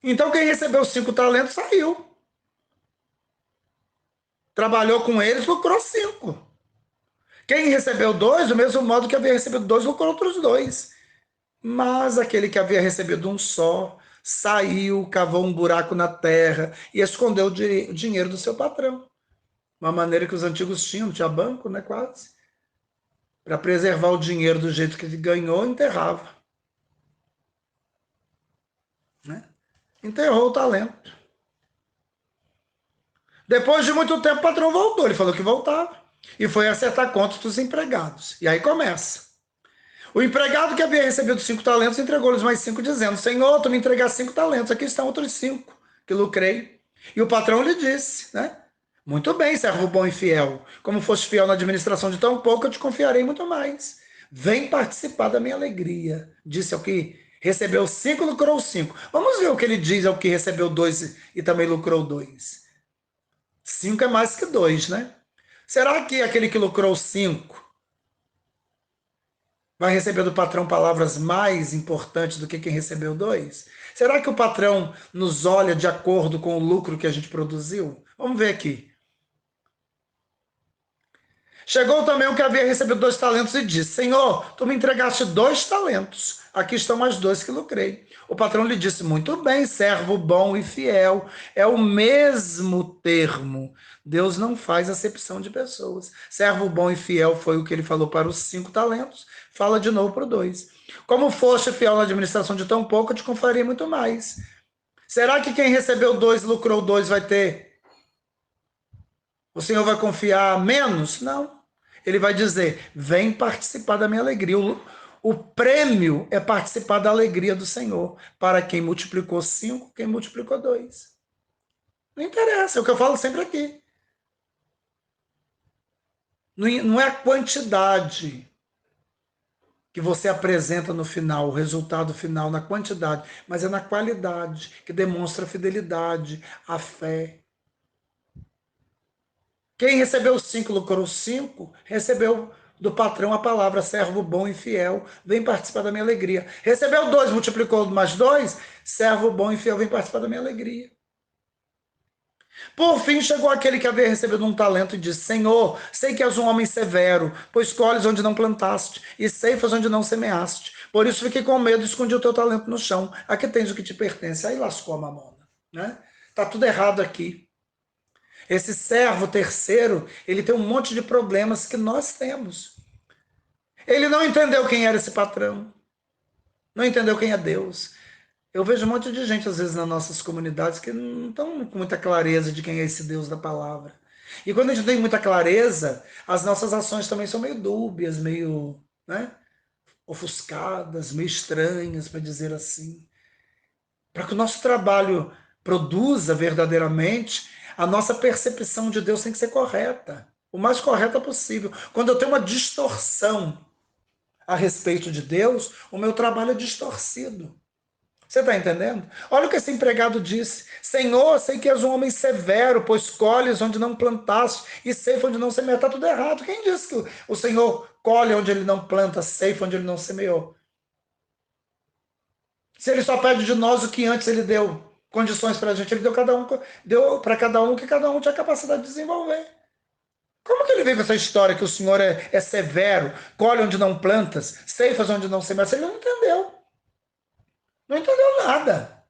Então quem recebeu 5 talentos saiu. Trabalhou com eles, lucrou 5. Quem recebeu 2, do mesmo modo que havia recebido 2, lucrou outros 2. Mas aquele que havia recebido um só, saiu, cavou um buraco na terra e escondeu o dinheiro do seu patrão. Uma maneira que os antigos tinham, não tinha banco, né, quase. Para preservar o dinheiro do jeito que ele ganhou, enterrava. Né? Enterrou o talento. Depois de muito tempo, o patrão voltou. Ele falou que voltava. E foi acertar contas dos empregados. E aí começa. O empregado que havia recebido 5 talentos entregou-lhes mais 5, dizendo: Senhor, tu me entregaste 5 talentos, aqui estão outros 5 que lucrei. E o patrão lhe disse, né? Muito bem, servo bom e fiel. Como foste fiel na administração de tão pouco, eu te confiarei muito mais. Vem participar da minha alegria. Disse ao que recebeu 5, lucrou 5. Vamos ver o que ele diz ao que recebeu 2 e também lucrou 2. 5 é mais que 2, né? Será que aquele que lucrou 5 vai receber do patrão palavras mais importantes do que quem recebeu 2? Será que o patrão nos olha de acordo com o lucro que a gente produziu? Vamos ver aqui. Chegou também o que havia recebido 2 talentos e disse: Senhor, tu me entregaste 2 talentos. Aqui estão mais 2 que lucrei. O patrão lhe disse: Muito bem, servo bom e fiel. É o mesmo termo. Deus não faz acepção de pessoas. Servo bom e fiel foi o que ele falou para os 5 talentos. Fala de novo para o 2. Como foste fiel na administração de tão pouco, eu te confiarei muito mais. Será que quem recebeu 2 lucrou 2 vai ter? O Senhor vai confiar menos? Não. Ele vai dizer: vem participar da minha alegria. O prêmio é participar da alegria do Senhor. Para quem multiplicou 5, quem multiplicou 2. Não interessa, é o que eu falo sempre aqui. Não é a quantidade que você apresenta no final, o resultado final na quantidade, mas é na qualidade, que demonstra a fidelidade, a fé. Quem recebeu 5, lucrou 5, recebeu do patrão a palavra: servo bom e fiel, vem participar da minha alegria. Recebeu 2, multiplicou mais 2, servo bom e fiel, vem participar da minha alegria. Por fim, chegou aquele que havia recebido um talento e disse: Senhor, sei que és um homem severo, pois colhes onde não plantaste e ceifas onde não semeaste. Por isso fiquei com medo e escondi o teu talento no chão. Aqui tens o que te pertence. Aí lascou a mamona. Né? Tá tudo errado aqui. Esse servo terceiro, ele tem um monte de problemas que nós temos. Ele não entendeu quem era esse patrão. Não entendeu quem é Deus. Eu vejo um monte de gente, às vezes, nas nossas comunidades que não estão com muita clareza de quem é esse Deus da palavra. E quando a gente tem muita clareza, as nossas ações também são meio dúbias, meio, né? ofuscadas, meio estranhas, para dizer assim. Para que o nosso trabalho produza verdadeiramente, a nossa percepção de Deus tem que ser correta, o mais correta possível. Quando eu tenho uma distorção a respeito de Deus, o meu trabalho é distorcido. Você está entendendo? Olha o que esse empregado disse: Senhor, sei que és um homem severo, pois colhes onde não plantaste e ceifa onde não semeou. Está tudo errado. Quem disse que o Senhor colhe onde ele não planta, ceifa onde ele não semeou? Se ele só pede de nós o que antes ele deu condições para a gente, ele deu para cada um o que cada um tinha capacidade de desenvolver. Como que ele veio com essa história que o Senhor é severo, colhe onde não plantas, ceifas onde não semeas? Ele não entendeu. Não entendeu nada.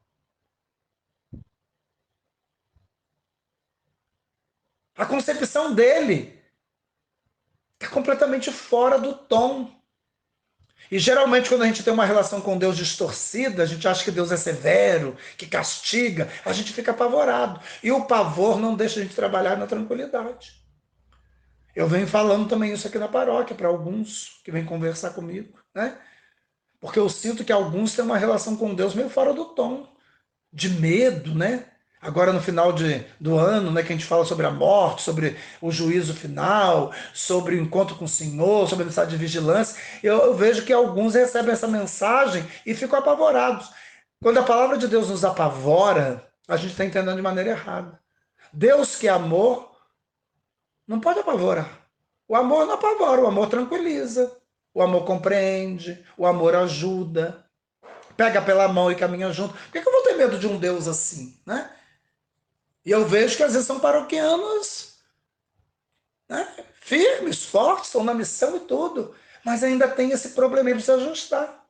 A concepção dele está completamente fora do tom. E geralmente quando a gente tem uma relação com Deus distorcida, a gente acha que Deus é severo, que castiga, a gente fica apavorado. E o pavor não deixa a gente trabalhar na tranquilidade. Eu venho falando também isso aqui na paróquia, para alguns que vêm conversar comigo, né? Porque eu sinto que alguns têm uma relação com Deus meio fora do tom, de medo, né? Agora no final do ano, né, que a gente fala sobre a morte, sobre o juízo final, sobre o encontro com o Senhor, sobre a necessidade de vigilância, eu vejo que alguns recebem essa mensagem e ficam apavorados. Quando a palavra de Deus nos apavora, a gente está entendendo de maneira errada. Deus que é amor, não pode apavorar. O amor não apavora, o amor tranquiliza, o amor compreende, o amor ajuda, pega pela mão e caminha junto. Por que eu vou ter medo de um Deus assim, né? E eu vejo que às vezes são paroquianos, né, firmes, fortes, estão na missão e tudo, mas ainda tem esse problema de se ajustar.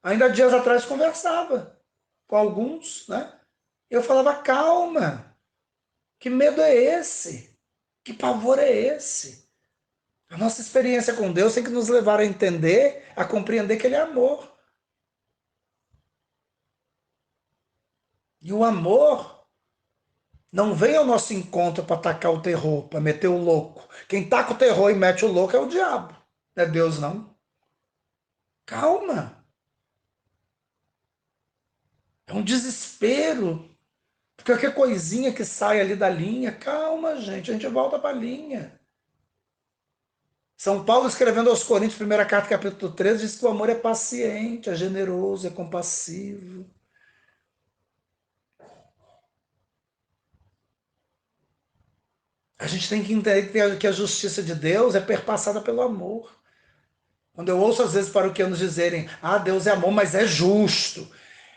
Ainda dias atrás conversava com alguns, né? Eu falava, calma, que medo é esse? Que pavor é esse? A nossa experiência com Deus tem que nos levar a entender, a compreender que Ele é amor. E o amor não vem ao nosso encontro para atacar o terror, para meter o louco. Quem taca o terror e mete o louco é o diabo, não é Deus não. Calma. É um desespero. Porque qualquer coisinha que sai ali da linha, calma, gente, a gente volta para a linha. São Paulo, escrevendo aos Coríntios, primeira carta, capítulo 13, diz que o amor é paciente, é generoso, é compassivo. A gente tem que entender que a justiça de Deus é perpassada pelo amor. Quando eu ouço, às vezes, paroquianos dizerem, ah, Deus é amor, mas é justo.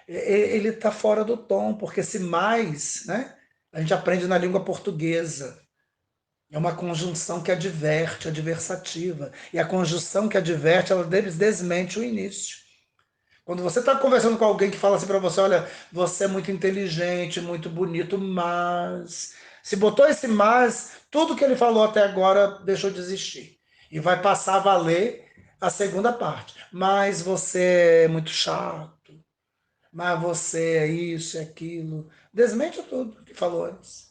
Ele está fora do tom, porque se mais, né, a gente aprende na língua portuguesa. É uma conjunção que adverte, adversativa. E a conjunção que adverte, ela desmente o início. Quando você está conversando com alguém que fala assim para você, olha, você é muito inteligente, muito bonito, mas... Se botou esse mas, tudo que ele falou até agora deixou de existir. E vai passar a valer a segunda parte. Mas você é muito chato, mas você é isso e aquilo. Desmente tudo que falou antes.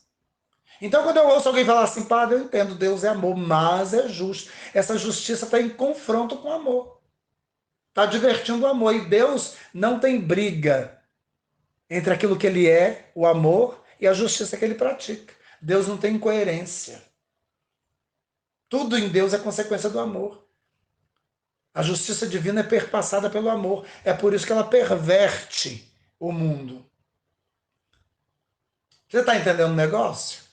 Então, quando eu ouço alguém falar assim, padre, eu entendo, Deus é amor, mas é justo. Essa justiça está em confronto com o amor. Está divertindo o amor. E Deus não tem briga entre aquilo que ele é, o amor, e a justiça que ele pratica. Deus não tem incoerência. Tudo em Deus é consequência do amor. A justiça divina é perpassada pelo amor. É por isso que ela perverte o mundo. Você está entendendo o negócio?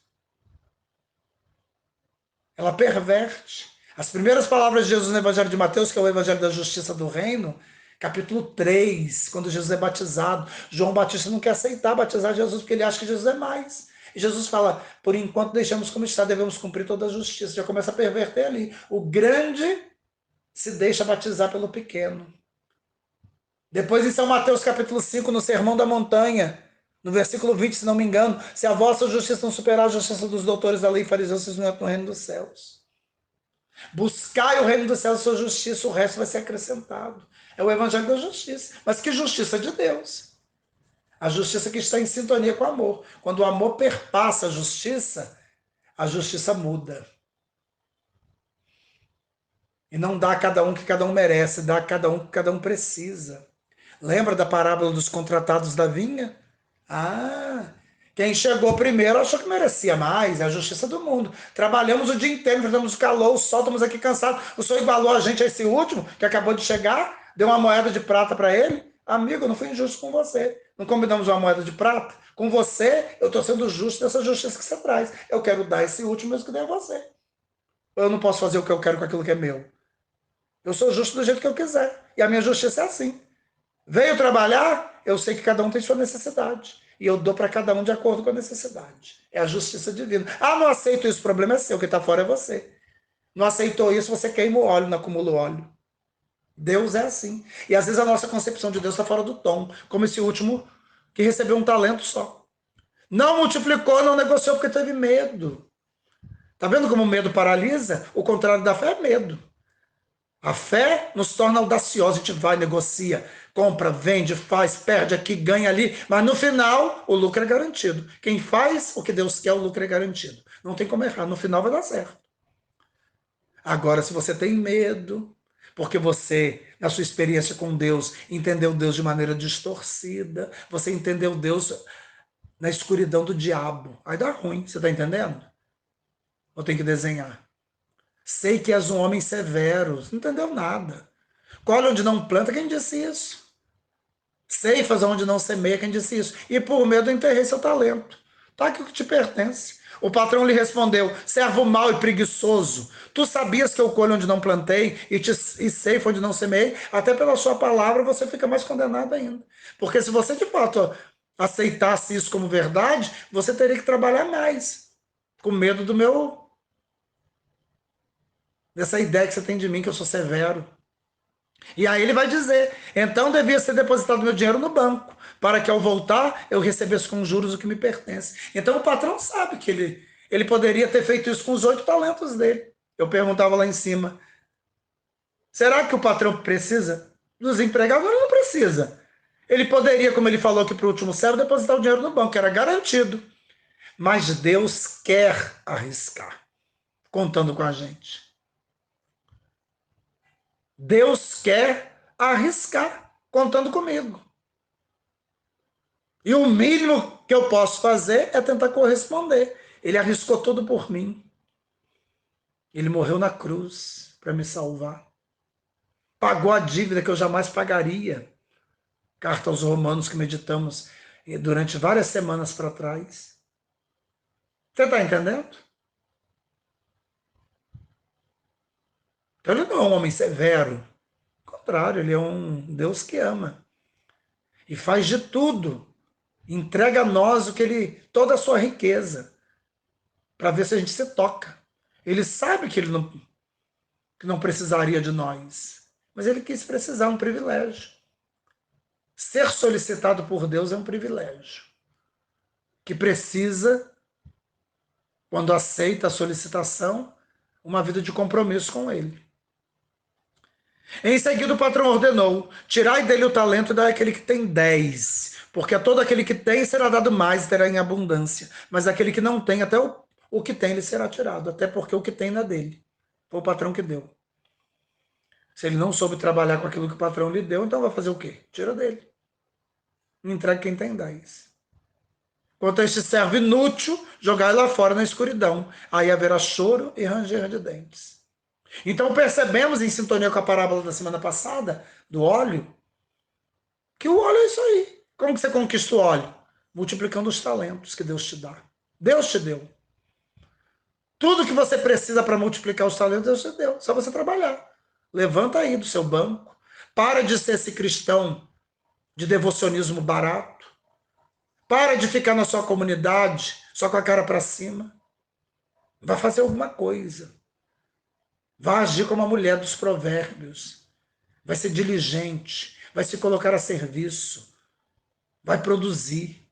Ela perverte. As primeiras palavras de Jesus no Evangelho de Mateus, que é o Evangelho da Justiça do Reino, capítulo 3, quando Jesus é batizado, João Batista não quer aceitar batizar Jesus porque ele acha que Jesus é mais. E Jesus fala, por enquanto deixamos como está, devemos cumprir toda a justiça. Já começa a perverter ali. O grande se deixa batizar pelo pequeno. Depois em São Mateus capítulo 5, no Sermão da Montanha, no versículo 20, se não me engano, se a vossa justiça não superar a justiça dos doutores da lei e fariseus, vocês não entram no reino dos céus. Buscai o reino dos céus e sua justiça, o resto vai ser acrescentado. É o evangelho da justiça. Mas que justiça de Deus? A justiça que está em sintonia com o amor. Quando o amor perpassa a justiça muda. E não dá a cada um o que cada um merece, dá a cada um o que cada um precisa. Lembra da parábola dos contratados da vinha? Ah, quem chegou primeiro achou que merecia mais, é a justiça do mundo. Trabalhamos o dia inteiro, enfrentamos o calor, o sol, estamos aqui cansados. O senhor igualou a gente a esse último, que acabou de chegar, deu uma moeda de prata para ele. Amigo, eu não fui injusto com você. Não combinamos uma moeda de prata? Com você, eu estou sendo justo dessa justiça que você traz. Eu quero dar esse último mesmo que dei a você. Eu não posso fazer o que eu quero com aquilo que é meu. Eu sou justo do jeito que eu quiser. E a minha justiça é assim. Veio trabalhar, eu sei que cada um tem sua necessidade. E eu dou para cada um de acordo com a necessidade. É a justiça divina. Ah, não aceito isso, o problema é seu, quem está fora é você. Não aceitou isso, você queima o óleo, não acumula o óleo. Deus é assim. E às vezes a nossa concepção de Deus está fora do tom. Como esse último que recebeu um talento só. Não multiplicou, não negociou porque teve medo. Tá vendo como o medo paralisa? O contrário da fé é medo. A fé nos torna audaciosos, a gente vai, negocia, compra, vende, faz, perde aqui, ganha ali, mas no final o lucro é garantido. Quem faz o que Deus quer, o lucro é garantido. Não tem como errar, no final vai dar certo. Agora, se você tem medo, porque você, na sua experiência com Deus, entendeu Deus de maneira distorcida, você entendeu Deus na escuridão do diabo, aí dá ruim, você está entendendo? Ou tem que desenhar? Sei que és um homem severo, não entendeu nada. Colhe onde não planta, quem disse isso? Ceifas onde não semeia, quem disse isso? E por medo eu enterrei seu talento. Tá aqui o que te pertence. O patrão lhe respondeu, servo mau e preguiçoso, tu sabias que eu colho onde não plantei e ceifo onde não semeei? Até pela sua palavra você fica mais condenado ainda. Porque se você de fato aceitasse isso como verdade, você teria que trabalhar mais, com medo dessa ideia que você tem de mim, que eu sou severo. E aí ele vai dizer, então devia ser depositado meu dinheiro no banco, para que ao voltar eu recebesse com juros o que me pertence. Então o patrão sabe que ele poderia ter feito isso com os 8 talentos dele. Eu perguntava lá em cima, será que o patrão precisa dos empregados? Ele não precisa. Ele poderia, como ele falou aqui para o último servo, depositar o dinheiro no banco, era garantido. Mas Deus quer arriscar, contando com a gente. Deus quer arriscar, contando comigo. E o mínimo que eu posso fazer é tentar corresponder. Ele arriscou tudo por mim. Ele morreu na cruz para me salvar. Pagou a dívida que eu jamais pagaria. Carta aos Romanos que meditamos durante várias semanas para trás. Você está entendendo? Então ele não é um homem severo. Ao contrário, ele é um Deus que ama. E faz de tudo. Entrega a nós toda a sua riqueza. Para ver se a gente se toca. Ele sabe que ele não precisaria de nós. Mas ele quis precisar, um privilégio. Ser solicitado por Deus é um privilégio. Que precisa, quando aceita a solicitação, uma vida de compromisso com ele. Em seguida o patrão ordenou, tirai dele o talento e dai àquele que tem 10, porque a todo aquele que tem será dado mais e terá em abundância, mas aquele que não tem, até o que tem lhe será tirado, até porque o que tem não é dele. Foi o patrão que deu. Se ele não soube trabalhar com aquilo que o patrão lhe deu, então vai fazer o quê? Tira dele. Entrega quem tem 10. Quanto a este servo inútil, jogai lá fora na escuridão. Aí haverá choro e ranger de dentes. Então percebemos, em sintonia com a parábola da semana passada, do óleo, que o óleo é isso aí. Como que você conquista o óleo? Multiplicando os talentos que Deus te dá. Deus te deu. Tudo que você precisa para multiplicar os talentos, Deus te deu. Só você trabalhar. Levanta aí do seu banco. Para de ser esse cristão de devocionismo barato. Para de ficar na sua comunidade só com a cara para cima. Vai fazer alguma coisa. Vai agir como a mulher dos provérbios. Vai ser diligente. Vai se colocar a serviço. Vai produzir.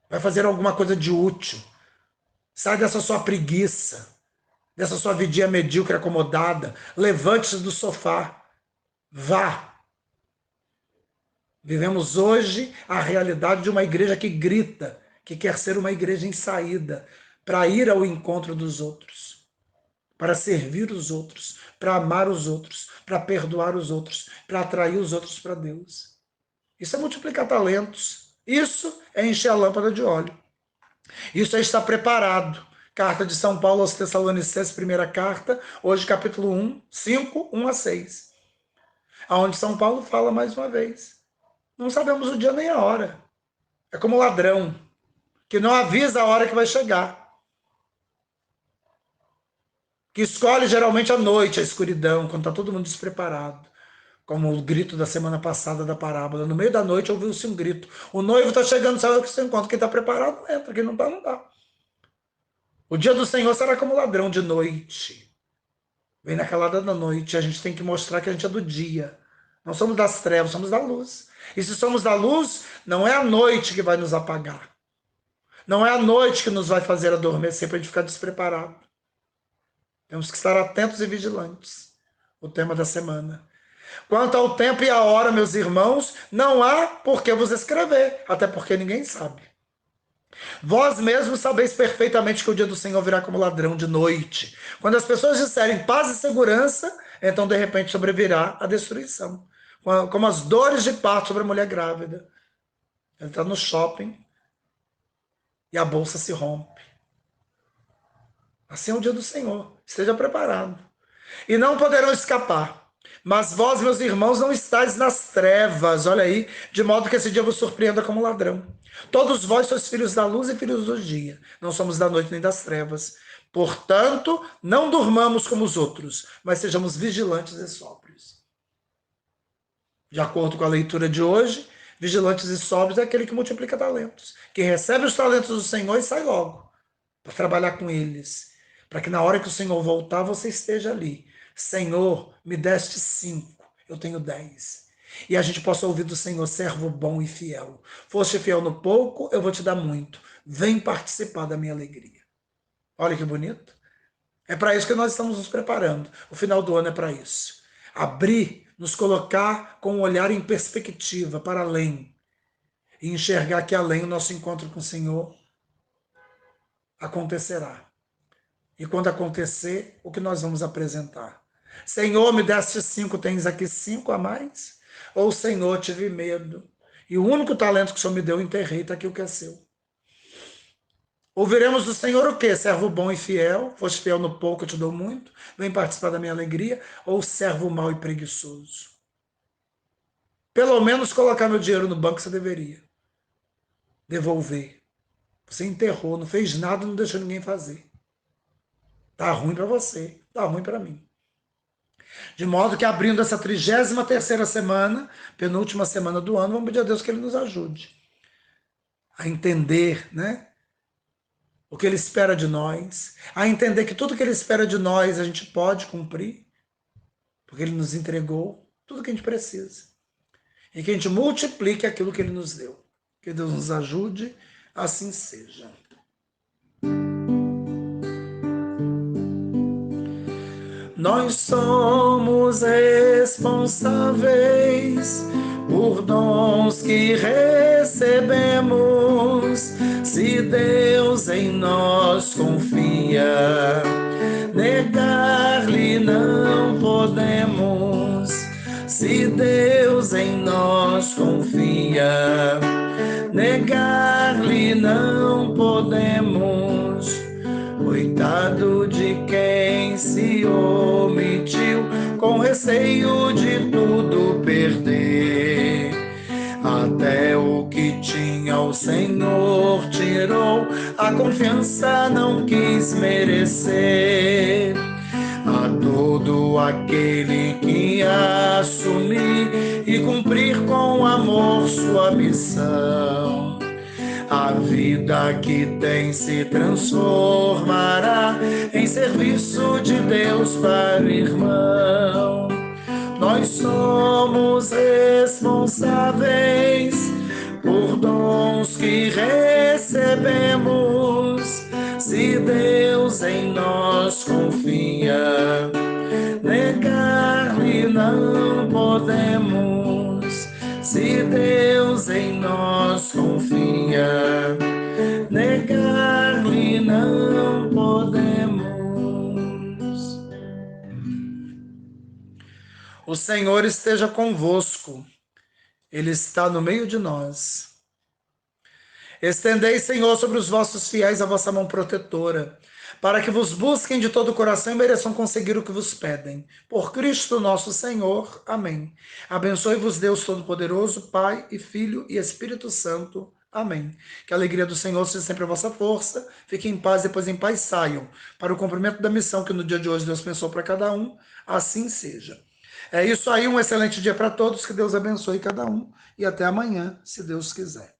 Vai fazer alguma coisa de útil. Sai dessa sua preguiça. Dessa sua vidinha medíocre acomodada. Levante-se do sofá. Vá. Vivemos hoje a realidade de uma igreja que grita, que quer ser uma igreja em saída, para ir ao encontro dos outros. para servir os outros, para amar os outros, para perdoar os outros, para atrair os outros para Deus. Isso é multiplicar talentos. Isso é encher a lâmpada de óleo. Isso é estar preparado. Carta de São Paulo aos Tessalonicenses, primeira carta, hoje capítulo 1, 5, 1 a 6. Aonde São Paulo fala mais uma vez. Não sabemos o dia nem a hora. É como ladrão, que não avisa a hora que vai chegar. Que escolhe geralmente à noite, a escuridão, quando está todo mundo despreparado. Como o grito da semana passada da parábola. No meio da noite ouviu-se um grito. O noivo está chegando, sabe o que você encontra? Quem está preparado entra, quem não está, não dá. O dia do Senhor será como ladrão de noite. Vem na calada da noite, a gente tem que mostrar que a gente é do dia. Não somos das trevas, somos da luz. E se somos da luz, não é a noite que vai nos apagar. Não é a noite que nos vai fazer adormecer para a gente ficar despreparado. Temos que estar atentos e vigilantes. O tema da semana. Quanto ao tempo e à hora, meus irmãos, não há por que vos escrever, até porque ninguém sabe. Vós mesmos sabeis perfeitamente que o dia do Senhor virá como ladrão de noite. Quando as pessoas disserem paz e segurança, então de repente sobrevirá a destruição. Como as dores de parto sobre a mulher grávida. Ela está no shopping e a bolsa se rompe. Assim é o dia do Senhor. Esteja preparado. E não poderão escapar. Mas vós, meus irmãos, não estáis nas trevas, olha aí, de modo que esse dia vos surpreenda como ladrão. Todos vós sois filhos da luz e filhos do dia. Não somos da noite nem das trevas. Portanto, não durmamos como os outros, mas sejamos vigilantes e sóbrios. De acordo com a leitura de hoje, vigilantes e sóbrios é aquele que multiplica talentos, que recebe os talentos do Senhor e sai logo, para trabalhar com eles, para que na hora que o Senhor voltar, você esteja ali. Senhor, me deste 5, eu tenho 10. E a gente possa ouvir do Senhor, servo bom e fiel. Foste fiel no pouco, eu vou te dar muito. Vem participar da minha alegria. Olha que bonito. É para isso que nós estamos nos preparando. O final do ano é para isso. Abrir, nos colocar com um olhar em perspectiva, para além. E enxergar que além o nosso encontro com o Senhor acontecerá. E quando acontecer, o que nós vamos apresentar? Senhor, me deste 5, tens aqui 5 a mais? Ou, Senhor, tive medo, e o único talento que o Senhor me deu, eu enterrei, está aqui o que é seu. Ouviremos do Senhor o quê? Servo bom e fiel, foste fiel no pouco, eu te dou muito, vem participar da minha alegria, ou servo mau e preguiçoso? Pelo menos colocar meu dinheiro no banco você deveria. Devolver. Você enterrou, não fez nada, não deixou ninguém fazer. Tá ruim para você, tá ruim para mim. De modo que abrindo essa 33ª semana, penúltima semana do ano, vamos pedir a Deus que Ele nos ajude a entender, né, o que Ele espera de nós, a entender que tudo que Ele espera de nós a gente pode cumprir, porque Ele nos entregou tudo que a gente precisa. E que a gente multiplique aquilo que Ele nos deu. Que Deus nos ajude, assim seja. Nós somos responsáveis por dons que recebemos. Se Deus em nós confia, negar-lhe não podemos. Se Deus em nós confia, negar-lhe não podemos. Coitado de quem se omitiu, com receio de tudo perder. Até o que tinha o Senhor tirou, a confiança não quis merecer. A todo aquele que assumir e cumprir com amor sua missão, a vida que tem se transformará em serviço de Deus para o irmão. Nós somos responsáveis por dons que recebemos. Se Deus em nós confia, negar-lhe não podemos. Se Deus em nós confia, negar-lhe não podemos. O Senhor esteja convosco. Ele está no meio de nós. Estendei, Senhor, sobre os vossos fiéis a vossa mão protetora, para que vos busquem de todo o coração e mereçam conseguir o que vos pedem. Por Cristo nosso Senhor. Amém. Abençoe-vos Deus Todo-Poderoso, Pai e Filho e Espírito Santo. Amém. Que a alegria do Senhor seja sempre a vossa força. Fiquem em paz, depois em paz saiam para o cumprimento da missão que no dia de hoje Deus pensou para cada um. Assim seja. É isso aí, um excelente dia para todos, que Deus abençoe cada um e até amanhã, se Deus quiser.